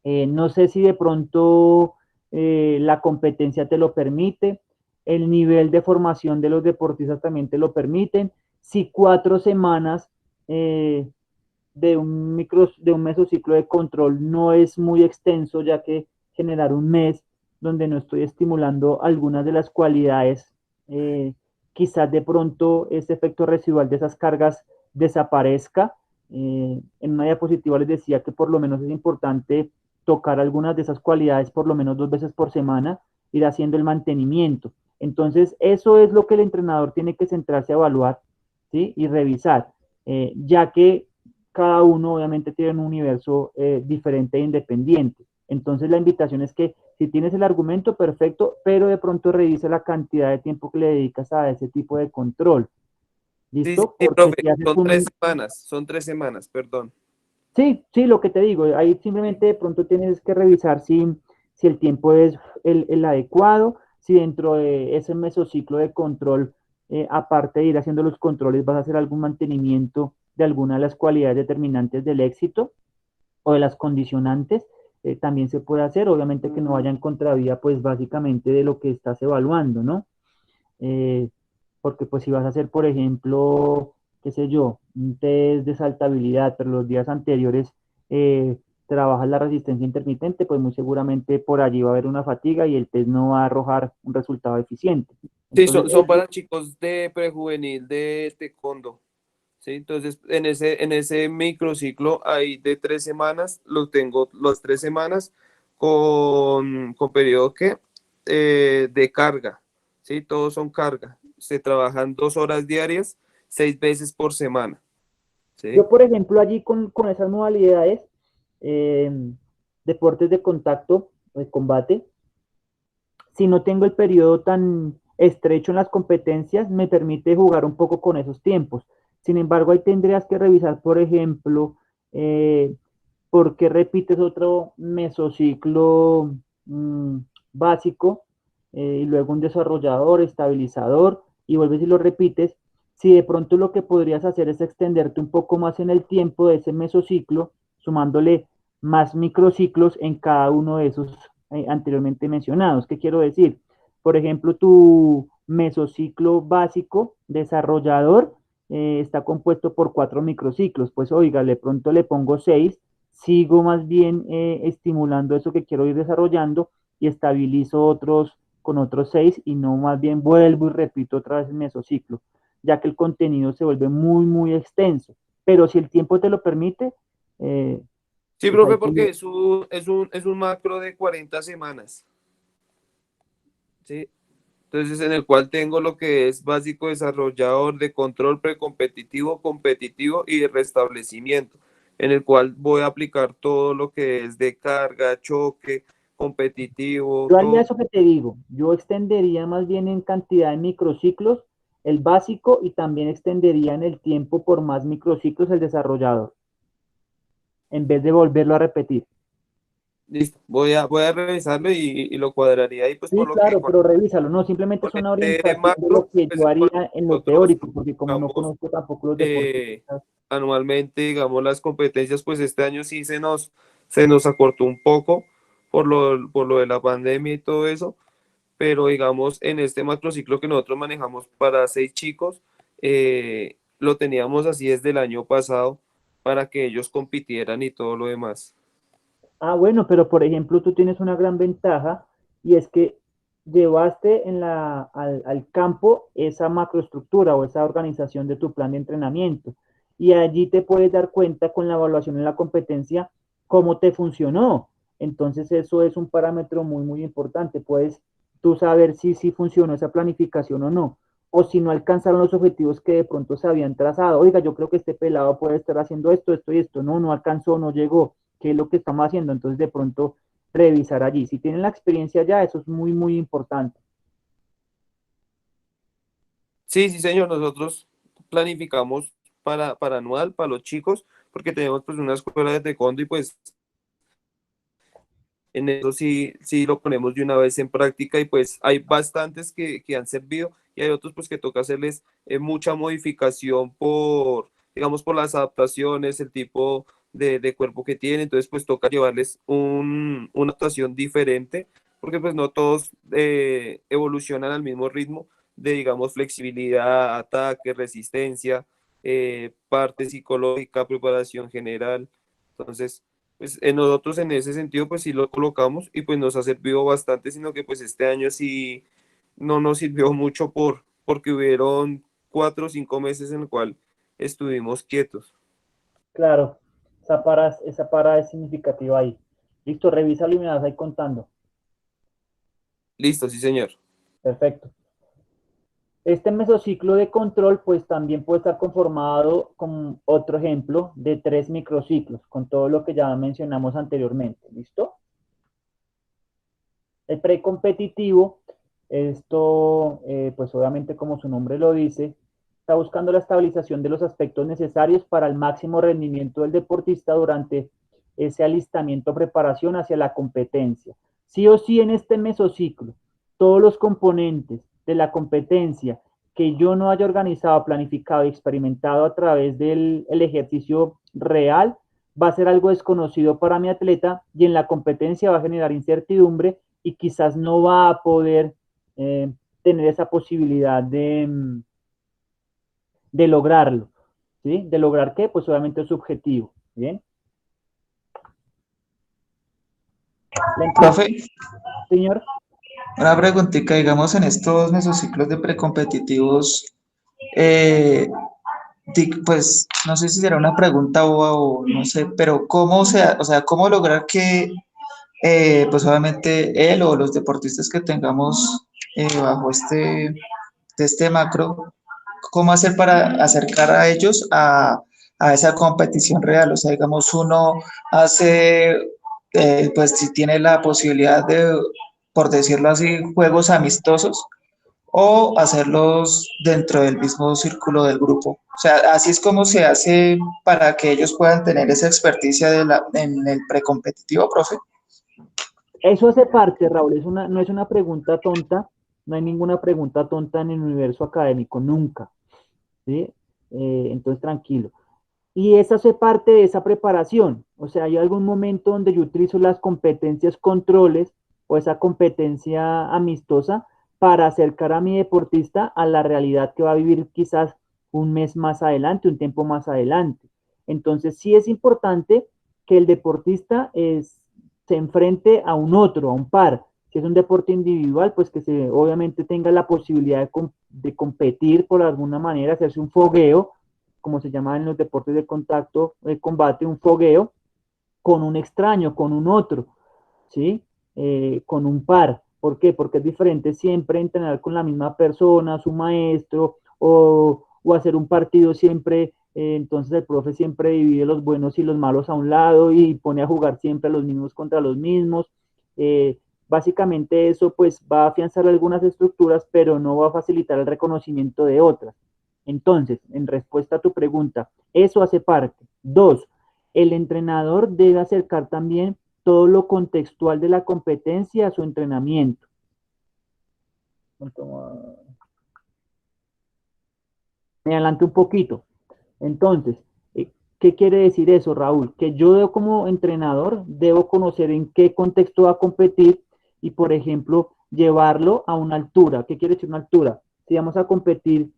No sé si de pronto la competencia te lo permite, el nivel de formación de los deportistas también te lo permiten. Si 4 semanas de un mesociclo de control no es muy extenso, ya que generar un mes donde no estoy estimulando algunas de las cualidades, quizás de pronto ese efecto residual de esas cargas desaparezca. En una diapositiva les decía que por lo menos es importante tocar algunas de esas cualidades por lo menos 2 veces por semana, ir haciendo el mantenimiento. Entonces, eso es lo que el entrenador tiene que centrarse a evaluar, ¿sí? Y revisar, ya que cada uno obviamente tiene un universo diferente e independiente. Entonces, la invitación es que si tienes el argumento, perfecto, pero de pronto revise la cantidad de tiempo que le dedicas a ese tipo de control. ¿Listo? Sí, Porque profe, si haces son 3 semanas, perdón. Sí, sí, lo que te digo, ahí simplemente de pronto tienes que revisar si el tiempo es el adecuado, si dentro de ese mesociclo de control, aparte de ir haciendo los controles, vas a hacer algún mantenimiento de alguna de las cualidades determinantes del éxito o de las condicionantes, también se puede hacer, obviamente que no vaya en contravía, pues básicamente de lo que estás evaluando, ¿no? Eh, Porque pues si vas a hacer, por ejemplo, qué sé yo, un test de saltabilidad, pero los días anteriores trabajas la resistencia intermitente, pues muy seguramente por allí va a haber una fatiga y el test no va a arrojar un resultado eficiente. Sí, Entonces, son para chicos de prejuvenil de taekwondo. Sí, entonces en ese microciclo ahí de 3 semanas, lo tengo las 3 semanas con periodo de carga. Sí, todos son carga. Se trabajan 2 horas diarias, 6 veces por semana. ¿Sí? yo, por ejemplo, allí con esas modalidades, eh, deportes de contacto, de combate, si no tengo el periodo tan estrecho en las competencias, me permite jugar un poco con esos tiempos. Sin embargo, ahí tendrías que revisar, por ejemplo, por qué repites otro mesociclo básico y luego un desarrollador, estabilizador y vuelves y lo repites. Si de pronto lo que podrías hacer es extenderte un poco más en el tiempo de ese mesociclo, sumándole más microciclos en cada uno de esos anteriormente mencionados. ¿Qué quiero decir? Por ejemplo, tu mesociclo básico desarrollador está compuesto por 4 microciclos. Pues oiga, de pronto le pongo 6, sigo más bien estimulando eso que quiero ir desarrollando y estabilizo otros con otros 6 y no más bien vuelvo y repito otra vez el mesociclo, ya que el contenido se vuelve muy, muy extenso. Pero si el tiempo te lo permite, Sí, pues profe, hay que porque es un macro de 40 semanas, ¿sí? Entonces, en el cual tengo lo que es básico desarrollador de control precompetitivo, competitivo y de restablecimiento, en el cual voy a aplicar todo lo que es de carga, choque, competitivo, Yo haría todo. eso que te digo, yo extendería más bien en cantidad de microciclos el básico y también extendería en el tiempo por más microciclos el desarrollador, en vez de volverlo a repetir. Listo, voy a revisarlo y lo cuadraría ahí, pues Sí, por lo que claro, pero revísalo, no, simplemente con es una este orientación de lo macro, que pues yo haría en lo nosotros teórico, porque como no digamos, conozco tampoco los eh, deportistas. anualmente, digamos, las competencias, pues este año sí se nos acortó un poco por lo de la pandemia y todo eso, pero digamos, en este macrociclo que nosotros manejamos para 6 chicos, lo teníamos así desde el año pasado para que ellos compitieran y todo lo demás. Ah, bueno, pero por ejemplo, tú tienes una gran ventaja y es que llevaste al campo esa macroestructura o esa organización de tu plan de entrenamiento y allí te puedes dar cuenta con la evaluación en la competencia cómo te funcionó. Entonces eso es un parámetro muy, muy importante. Puedes tú saber si funcionó esa planificación o no, o si no alcanzaron los objetivos que de pronto se habían trazado. Oiga, yo creo que este pelado puede estar haciendo esto, esto y esto. No, no alcanzó, no llegó, qué es lo que estamos haciendo. Entonces, de pronto, revisar allí. Si tienen la experiencia ya, eso es muy, muy importante. Sí, sí, señor, nosotros planificamos para anual, para los chicos, porque tenemos pues una escuela de taekwondo y pues en eso sí, sí lo ponemos de una vez en práctica y pues hay bastantes que han servido y hay otros pues que toca hacerles mucha modificación por, digamos, por las adaptaciones, el tipo de cuerpo que tienen, entonces pues toca llevarles una actuación diferente porque pues no todos evolucionan al mismo ritmo de, digamos, flexibilidad, ataque, resistencia, parte psicológica, preparación general, entonces pues nosotros en ese sentido pues sí lo colocamos y pues nos ha servido bastante, sino que pues este año sí no nos sirvió mucho porque hubieron 4 o 5 meses en el cual estuvimos quietos. Claro, esa para es significativa ahí. Listo, revísalo y me vas ahí contando. Listo, sí señor. Perfecto. Este mesociclo de control, pues también puede estar conformado con otro ejemplo de 3 microciclos, con todo lo que ya mencionamos anteriormente. ¿Listo? El precompetitivo, esto, pues obviamente como su nombre lo dice, está buscando la estabilización de los aspectos necesarios para el máximo rendimiento del deportista durante ese alistamiento o preparación hacia la competencia. Sí o sí en este mesociclo, todos los componentes de la competencia que yo no haya organizado, planificado y experimentado a través del ejercicio real, va a ser algo desconocido para mi atleta y en la competencia va a generar incertidumbre y quizás no va a poder tener esa posibilidad de lograrlo, ¿sí? ¿De lograr qué? Pues obviamente su objetivo, ¿bien? Profe, Señor. una preguntita, digamos, en estos mesociclos de precompetitivos, eh, pues no sé si será una pregunta boba o no sé, pero ¿cómo o sea, cómo lograr que, pues obviamente él o los deportistas que tengamos bajo de este macro, cómo hacer para acercar a ellos a esa competición real? O sea, digamos, uno hace, pues si tiene la posibilidad de, por decirlo así, juegos amistosos o hacerlos dentro del mismo círculo del grupo. O sea, así es como se hace para que ellos puedan tener esa experticia en el precompetitivo, profe. Eso hace parte, Raúl, no es una pregunta tonta, no hay ninguna pregunta tonta en el universo académico, nunca, ¿sí? Entonces, tranquilo. Y esa hace parte de esa preparación. O sea, hay algún momento donde yo utilizo las competencias controles o esa competencia amistosa para acercar a mi deportista a la realidad que va a vivir quizás un mes más adelante, un tiempo más adelante. Entonces, sí es importante que el deportista se enfrente a un otro, a un par. Si es un deporte individual, pues que obviamente tenga la posibilidad de competir por alguna manera, hacerse un fogueo, como se llama en los deportes de contacto, de combate, un fogueo con un extraño, con un otro, ¿sí? Con un par. ¿Por qué? Porque es diferente siempre entrenar con la misma persona, su maestro, o hacer un partido siempre, entonces el profe siempre divide los buenos y los malos a un lado y pone a jugar siempre a los mismos contra los mismos. Básicamente eso pues va a afianzar algunas estructuras, pero no va a facilitar el reconocimiento de otras. Entonces, en respuesta a tu pregunta, eso hace parte. Dos, el entrenador debe acercar también todo lo contextual de la competencia a su entrenamiento. Me adelanto un poquito. Entonces, ¿qué quiere decir eso, Raúl? Que yo como entrenador debo conocer en qué contexto va a competir y, por ejemplo, llevarlo a una altura. ¿Qué quiere decir una altura? Si vamos a competir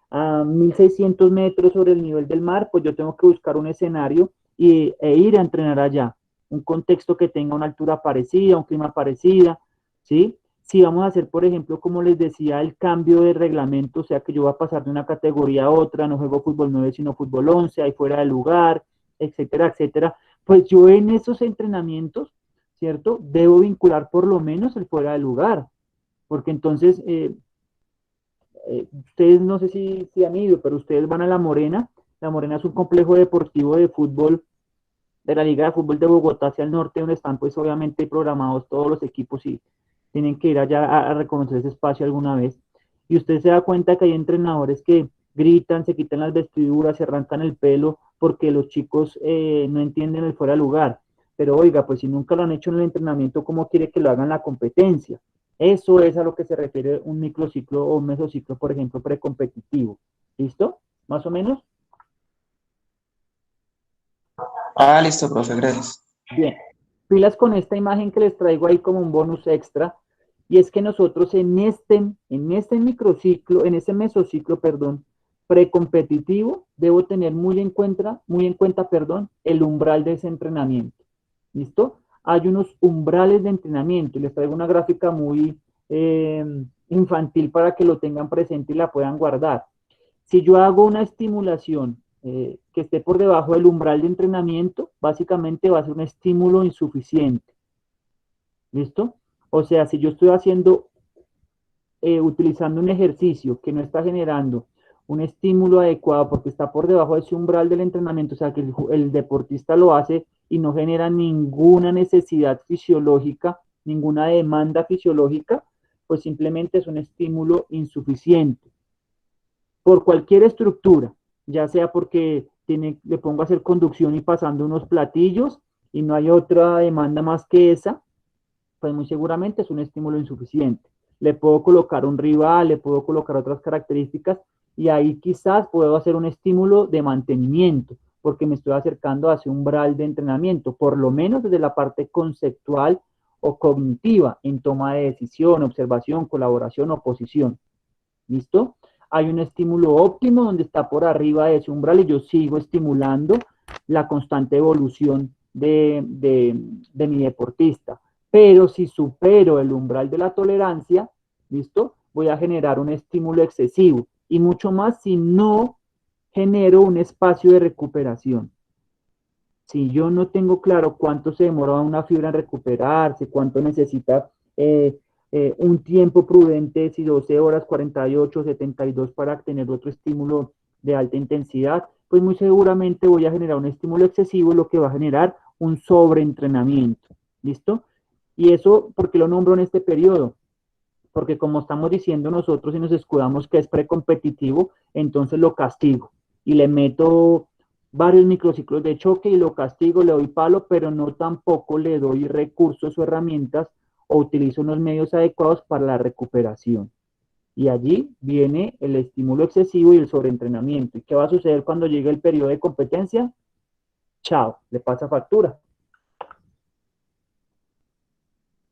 a 1600 metros sobre el nivel del mar, pues yo tengo que buscar un escenario e ir a entrenar allá. Un contexto que tenga una altura parecida, un clima parecida, ¿sí? Si vamos a hacer, por ejemplo, como les decía, el cambio de reglamento, o sea que yo voy a pasar de una categoría a otra, no juego fútbol 9 sino fútbol 11, ahí fuera de lugar, etcétera, etcétera, pues yo en esos entrenamientos, ¿cierto? Debo vincular por lo menos el fuera de lugar, porque entonces, ustedes no sé si han ido, pero ustedes van a La Morena es un complejo deportivo de fútbol, de la Liga de Fútbol de Bogotá hacia el norte, donde están pues obviamente programados todos los equipos y tienen que ir allá a reconocer ese espacio alguna vez. Y usted se da cuenta que hay entrenadores que gritan, se quitan las vestiduras, se arrancan el pelo porque los chicos no entienden el fuera de lugar. Pero oiga, pues si nunca lo han hecho en el entrenamiento, ¿cómo quiere que lo hagan en la competencia? Eso es a lo que se refiere un microciclo o un mesociclo, por ejemplo, precompetitivo. ¿Listo? ¿Más o menos? Ah, listo, profe, gracias. Bien, pilas con esta imagen que les traigo ahí como un bonus extra, y es que nosotros en este microciclo, en este mesociclo, perdón, precompetitivo, debo tener muy en cuenta, perdón, el umbral de ese entrenamiento. ¿Listo? Hay unos umbrales de entrenamiento, y les traigo una gráfica muy infantil para que lo tengan presente y la puedan guardar. Si yo hago una estimulación que esté por debajo del umbral de entrenamiento, básicamente va a ser un estímulo insuficiente. ¿Listo? O sea, si yo estoy utilizando un ejercicio que no está generando un estímulo adecuado porque está por debajo de ese umbral del entrenamiento, o sea, que el deportista lo hace y no genera ninguna necesidad fisiológica, ninguna demanda fisiológica, pues simplemente es un estímulo insuficiente por cualquier estructura, ya sea porque le pongo a hacer conducción y pasando unos platillos y no hay otra demanda más que esa, pues muy seguramente es un estímulo insuficiente. Le puedo colocar un rival, le puedo colocar otras características y ahí quizás puedo hacer un estímulo de mantenimiento, porque me estoy acercando hacia un umbral de entrenamiento, por lo menos desde la parte conceptual o cognitiva, en toma de decisión, observación, colaboración, oposición. ¿Listo? Hay un estímulo óptimo donde está por arriba de ese umbral y yo sigo estimulando la constante evolución de mi deportista. Pero si supero el umbral de la tolerancia, ¿listo? Voy a generar un estímulo excesivo y mucho más si no genero un espacio de recuperación. Si yo no tengo claro cuánto se demora una fibra en recuperarse, cuánto necesita un tiempo prudente, si 12 horas, 48, 72 para tener otro estímulo de alta intensidad, pues muy seguramente voy a generar un estímulo excesivo, lo que va a generar un sobreentrenamiento. ¿Listo? Y eso, ¿por qué lo nombro en este periodo? Porque como estamos diciendo nosotros y nos escudamos que es precompetitivo, entonces lo castigo y le meto varios microciclos de choque y lo castigo, le doy palo, pero no tampoco le doy recursos o herramientas o utilizo unos medios adecuados para la recuperación. Y allí viene el estímulo excesivo y el sobreentrenamiento. ¿Y qué va a suceder cuando llegue el periodo de competencia? Chao, le pasa factura.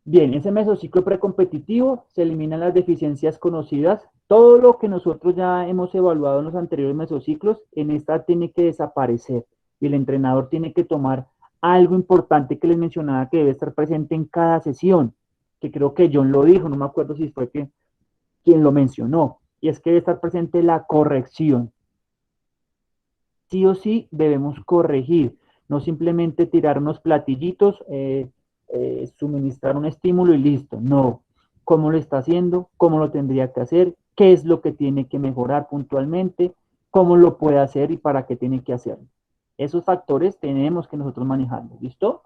Bien, ese mesociclo precompetitivo se eliminan las deficiencias conocidas. Todo lo que nosotros ya hemos evaluado en los anteriores mesociclos, en esta tiene que desaparecer. Y el entrenador tiene que tomar algo importante que les mencionaba que debe estar presente en cada sesión, que creo que John lo dijo, no me acuerdo si fue quien lo mencionó, y es que debe estar presente la corrección. sí o sí debemos corregir, no simplemente tirar unos platillitos, suministrar un estímulo y listo, no. ¿Cómo lo está haciendo? ¿Cómo lo tendría que hacer? ¿Qué es lo que tiene que mejorar puntualmente? ¿Cómo lo puede hacer y para qué tiene que hacerlo? Esos factores tenemos que nosotros manejarlos, ¿listo?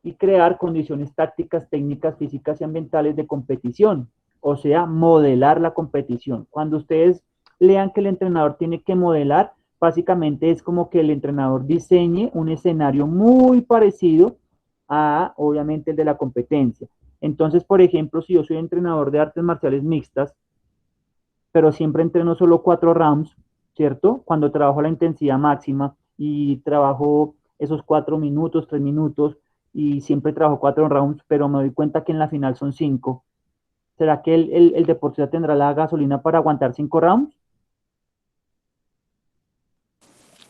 Y crear condiciones tácticas, técnicas, físicas y ambientales de competición, o sea, modelar la competición. Cuando ustedes lean que el entrenador tiene que modelar, básicamente es como que el entrenador diseñe un escenario muy parecido a, obviamente, el de la competencia. Entonces, por ejemplo, si yo soy entrenador de artes marciales mixtas, pero siempre entreno solo 4 rounds, ¿cierto? Cuando trabajo la intensidad máxima y trabajo esos 4 minutos, 3 minutos, y siempre trabajo 4 rounds, pero me doy cuenta que en la final son 5. ¿Será que el deportista tendrá la gasolina para aguantar 5 rounds?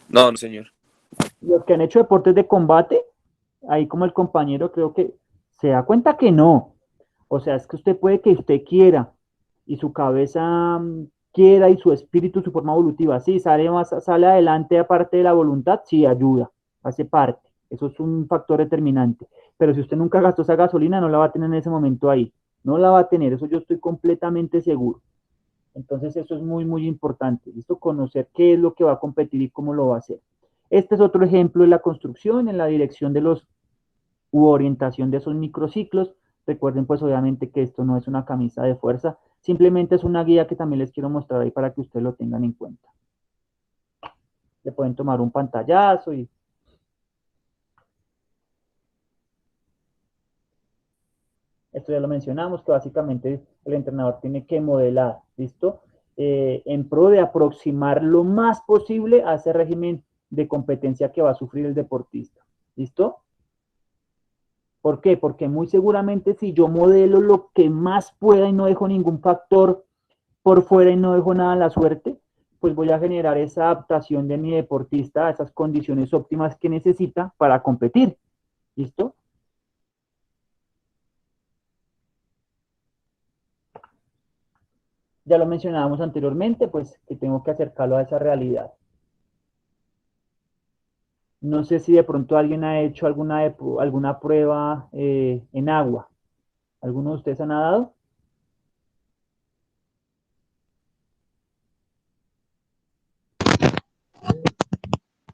No, no, señor. Los que han hecho deportes de combate, ahí como el compañero, creo que se da cuenta que no. O sea, es que usted puede que usted quiera y su cabeza quiera y su espíritu, su forma evolutiva, sí, sale adelante aparte de la voluntad, sí, ayuda, hace parte. Eso es un factor determinante. Pero si usted nunca gastó esa gasolina, no la va a tener en ese momento ahí. No la va a tener, eso yo estoy completamente seguro. Entonces eso es muy, muy importante, ¿listo? Conocer qué es lo que va a competir y cómo lo va a hacer. Este es otro ejemplo de la construcción en la dirección de los u orientación de esos microciclos. Recuerden pues obviamente que esto no es una camisa de fuerza, simplemente es una guía que también les quiero mostrar ahí para que ustedes lo tengan en cuenta. Le pueden tomar un pantallazo y esto ya lo mencionamos, que básicamente el entrenador tiene que modelar, ¿listo? En pro de aproximar lo más posible a ese régimen de competencia que va a sufrir el deportista, ¿listo? ¿Por qué? Porque muy seguramente si yo modelo lo que más pueda y no dejo ningún factor por fuera y no dejo nada a la suerte, pues voy a generar esa adaptación de mi deportista a esas condiciones óptimas que necesita para competir. ¿Listo? Ya lo mencionábamos anteriormente, pues que tengo que acercarlo a esa realidad. No sé si de pronto alguien ha hecho alguna prueba en agua. ¿Alguno de ustedes ha nadado?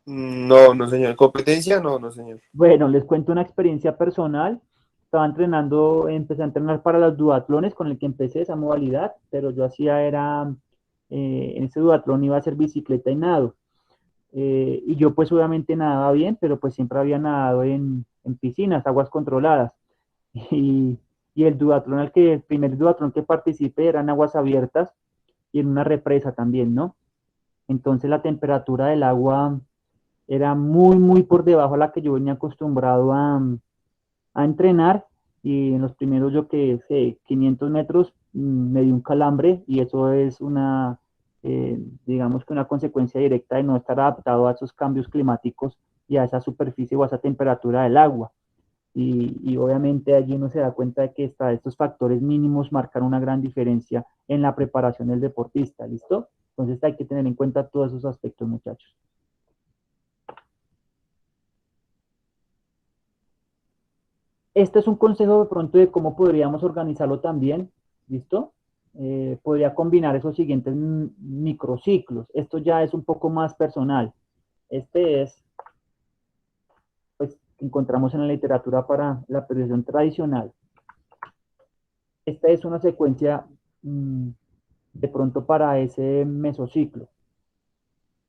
No, no, señor. ¿Competencia? No, no, señor. Bueno, les cuento una experiencia personal. Estaba entrenando, empecé a entrenar para los duatlones con el que empecé esa modalidad, pero yo en ese duatlón iba a hacer bicicleta y nado. Y yo pues obviamente nadaba bien, pero pues siempre había nadado en piscinas, aguas controladas. Y, y el primer duatlón que participé era en aguas abiertas y en una represa también, ¿no? Entonces la temperatura del agua era muy, muy por debajo a la que yo venía acostumbrado a entrenar y en los primeros, yo que sé, 500 metros me dio un calambre y eso es digamos que una consecuencia directa de no estar adaptado a esos cambios climáticos y a esa superficie o a esa temperatura del agua. Y obviamente allí uno se da cuenta de que estos factores mínimos marcan una gran diferencia en la preparación del deportista, ¿listo? Entonces hay que tener en cuenta todos esos aspectos, muchachos. Este es un consejo de pronto de cómo podríamos organizarlo también, ¿listo? Podría combinar esos siguientes microciclos. Esto ya es un poco más personal. Este es, pues, que encontramos en la literatura para la periodización tradicional. Esta es una secuencia de pronto para ese mesociclo.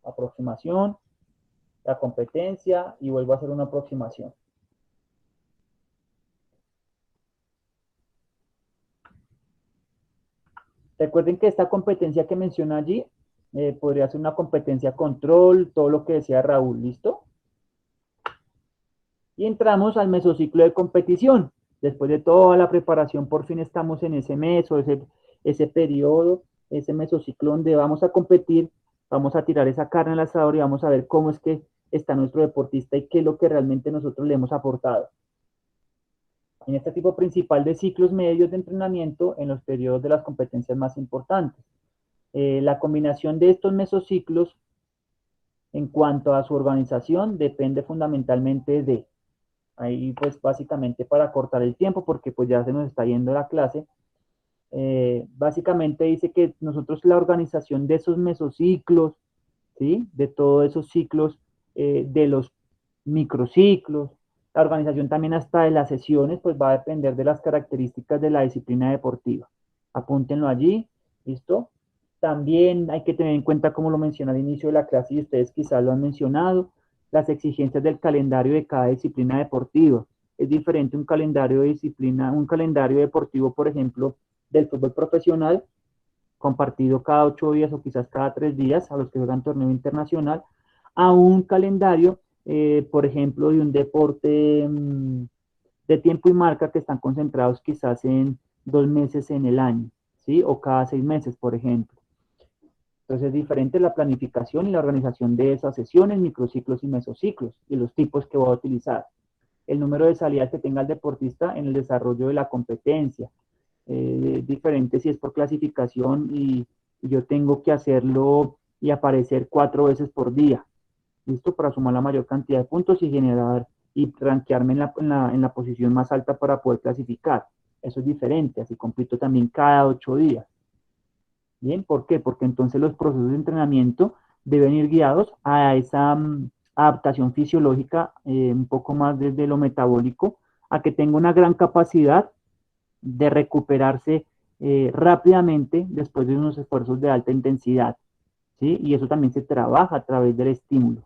Aproximación, la competencia y vuelvo a hacer una aproximación. Recuerden que esta competencia que menciona allí podría ser una competencia control, todo lo que decía Raúl, ¿listo? Y entramos al mesociclo de competición. Después de toda la preparación, por fin estamos en ese meso, ese periodo, ese mesociclo donde vamos a competir, vamos a tirar esa carne al asador y vamos a ver cómo es que está nuestro deportista y qué es lo que realmente nosotros le hemos aportado. En este tipo principal de ciclos medios de entrenamiento en los periodos de las competencias más importantes. La combinación de estos mesociclos En cuanto a su organización, depende fundamentalmente de, ahí pues básicamente para cortar el tiempo, porque pues ya se nos está yendo la clase, básicamente dice que nosotros la organización de esos mesociclos, ¿sí? De todos esos ciclos, de los microciclos, la organización también hasta de las sesiones, pues va a depender de las características de la disciplina deportiva. Apúntenlo allí, ¿listo? También hay que tener en cuenta, como lo mencioné al inicio de la clase y ustedes quizás lo han mencionado, las exigencias del calendario de cada disciplina deportiva. Es diferente un calendario de disciplina, un calendario deportivo, por ejemplo, del fútbol profesional, compartido cada 8 días o quizás cada 3 días a los que juegan torneo internacional, a un calendario, por ejemplo, de un deporte de tiempo y marca que están concentrados quizás en 2 meses en el año, ¿sí? O cada 6 meses, por ejemplo. Entonces es diferente la planificación y la organización de esas sesiones, microciclos y mesociclos, y los tipos que voy a utilizar. El número de salidas que tenga el deportista en el desarrollo de la competencia. Diferente si es por clasificación y yo tengo que hacerlo y aparecer 4 veces por día. ¿Listo? Para sumar la mayor cantidad de puntos y generar y rankearme en la posición más alta para poder clasificar. Eso es diferente, así compito también cada 8 días. ¿Bien? ¿Por qué? Porque entonces los procesos de entrenamiento deben ir guiados a esa adaptación fisiológica, un poco más desde lo metabólico, a que tenga una gran capacidad de recuperarse rápidamente después de unos esfuerzos de alta intensidad, ¿sí? Y eso también se trabaja a través del estímulo.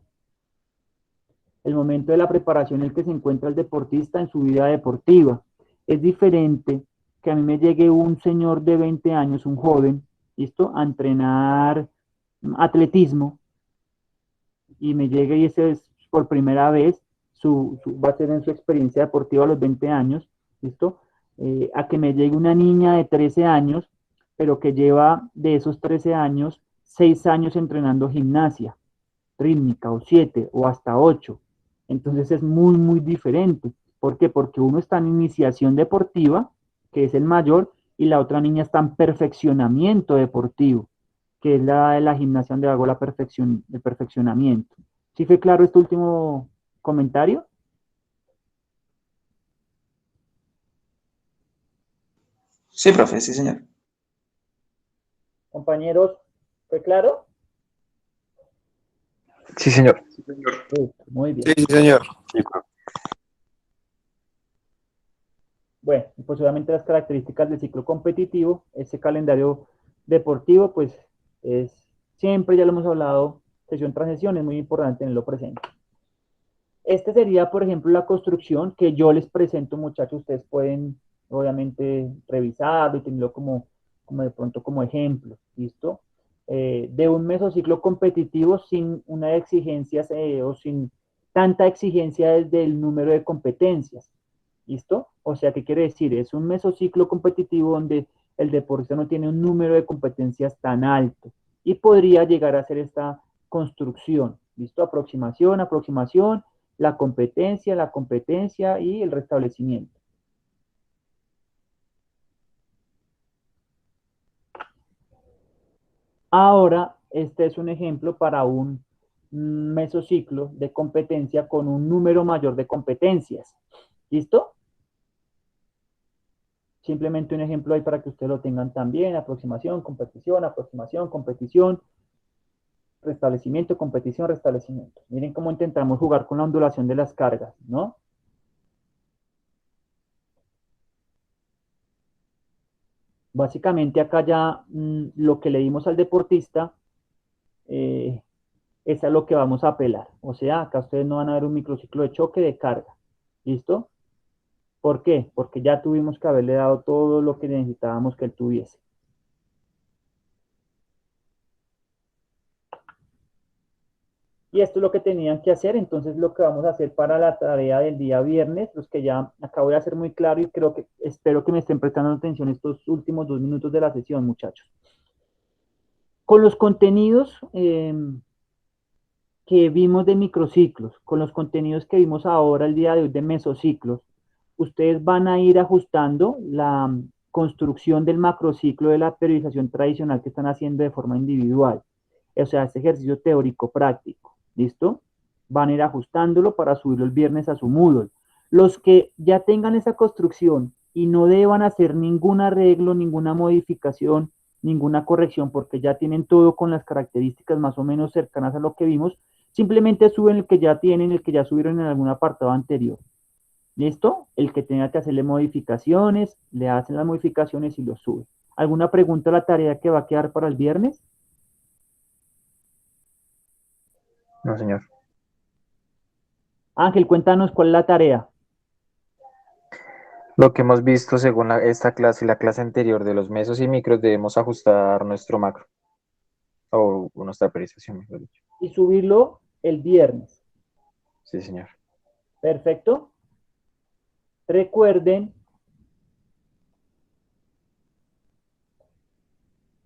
El momento de la preparación en el que se encuentra el deportista en su vida deportiva. Es diferente que a mí me llegue un señor de 20 años, un joven, ¿listo? A entrenar atletismo y me llegue y ese es por primera vez, va a ser en su experiencia deportiva a los 20 años, ¿listo? A que me llegue una niña de 13 años, pero que lleva de esos 13 años 6 años entrenando gimnasia rítmica o 7 o hasta 8. Entonces es muy, muy diferente. ¿Por qué? Porque uno está en iniciación deportiva, que es el mayor, y la otra niña está en perfeccionamiento deportivo, que es la gimnasia donde hago el perfeccionamiento. ¿Sí fue claro este último comentario? Sí, profe, sí, señor. Compañeros, ¿fue claro? Sí, señor. Muy bien. Sí, señor. Bueno, pues obviamente las características del ciclo competitivo, ese calendario deportivo, pues es siempre, ya lo hemos hablado, sesión-transición, es muy importante tenerlo presente. Este sería, por ejemplo, la construcción que yo les presento, muchachos, ustedes pueden obviamente revisarlo y tenerlo como de pronto como ejemplo, ¿listo? De un mesociclo competitivo sin una exigencias o sin tanta exigencia desde el número de competencias, ¿listo? O sea, ¿qué quiere decir? Es un mesociclo competitivo donde el deportista no tiene un número de competencias tan alto y podría llegar a hacer esta construcción, ¿listo? Aproximación, aproximación, la competencia y el restablecimiento. Ahora, este es un ejemplo para un mesociclo de competencia con un número mayor de competencias. ¿Listo? Simplemente un ejemplo ahí para que ustedes lo tengan también. Aproximación, competición, restablecimiento, competición, restablecimiento. Miren cómo intentamos jugar con la ondulación de las cargas, ¿no? Básicamente acá ya lo que le dimos al deportista es a lo que vamos a apelar. O sea, acá ustedes no van a ver un microciclo de choque de carga. ¿Listo? ¿Por qué? Porque ya tuvimos que haberle dado todo lo que necesitábamos que él tuviese. Y esto es lo que tenían que hacer, entonces lo que vamos a hacer para la tarea del día viernes, los que ya acabo de hacer muy claro y espero que me estén prestando atención estos últimos 2 minutos de la sesión, muchachos. Con los contenidos que vimos de microciclos, con los contenidos que vimos ahora el día de hoy de mesociclos, ustedes van a ir ajustando la construcción del macrociclo de la periodización tradicional que están haciendo de forma individual. O sea, este ejercicio teórico práctico. ¿Listo? Van a ir ajustándolo para subirlo el viernes a su Moodle. Los que ya tengan esa construcción y no deban hacer ningún arreglo, ninguna modificación, ninguna corrección, porque ya tienen todo con las características más o menos cercanas a lo que vimos, simplemente suben el que ya tienen, el que ya subieron en algún apartado anterior. ¿Listo? El que tenga que hacerle modificaciones, le hacen las modificaciones y lo sube. ¿Alguna pregunta a la tarea que va a quedar para el viernes? No, señor. Ángel, cuéntanos cuál es la tarea. Lo que hemos visto según esta clase y la clase anterior de los mesos y micros, debemos ajustar nuestro macro o nuestra periodización, mejor dicho. Y subirlo el viernes. Sí, señor. Perfecto. Recuerden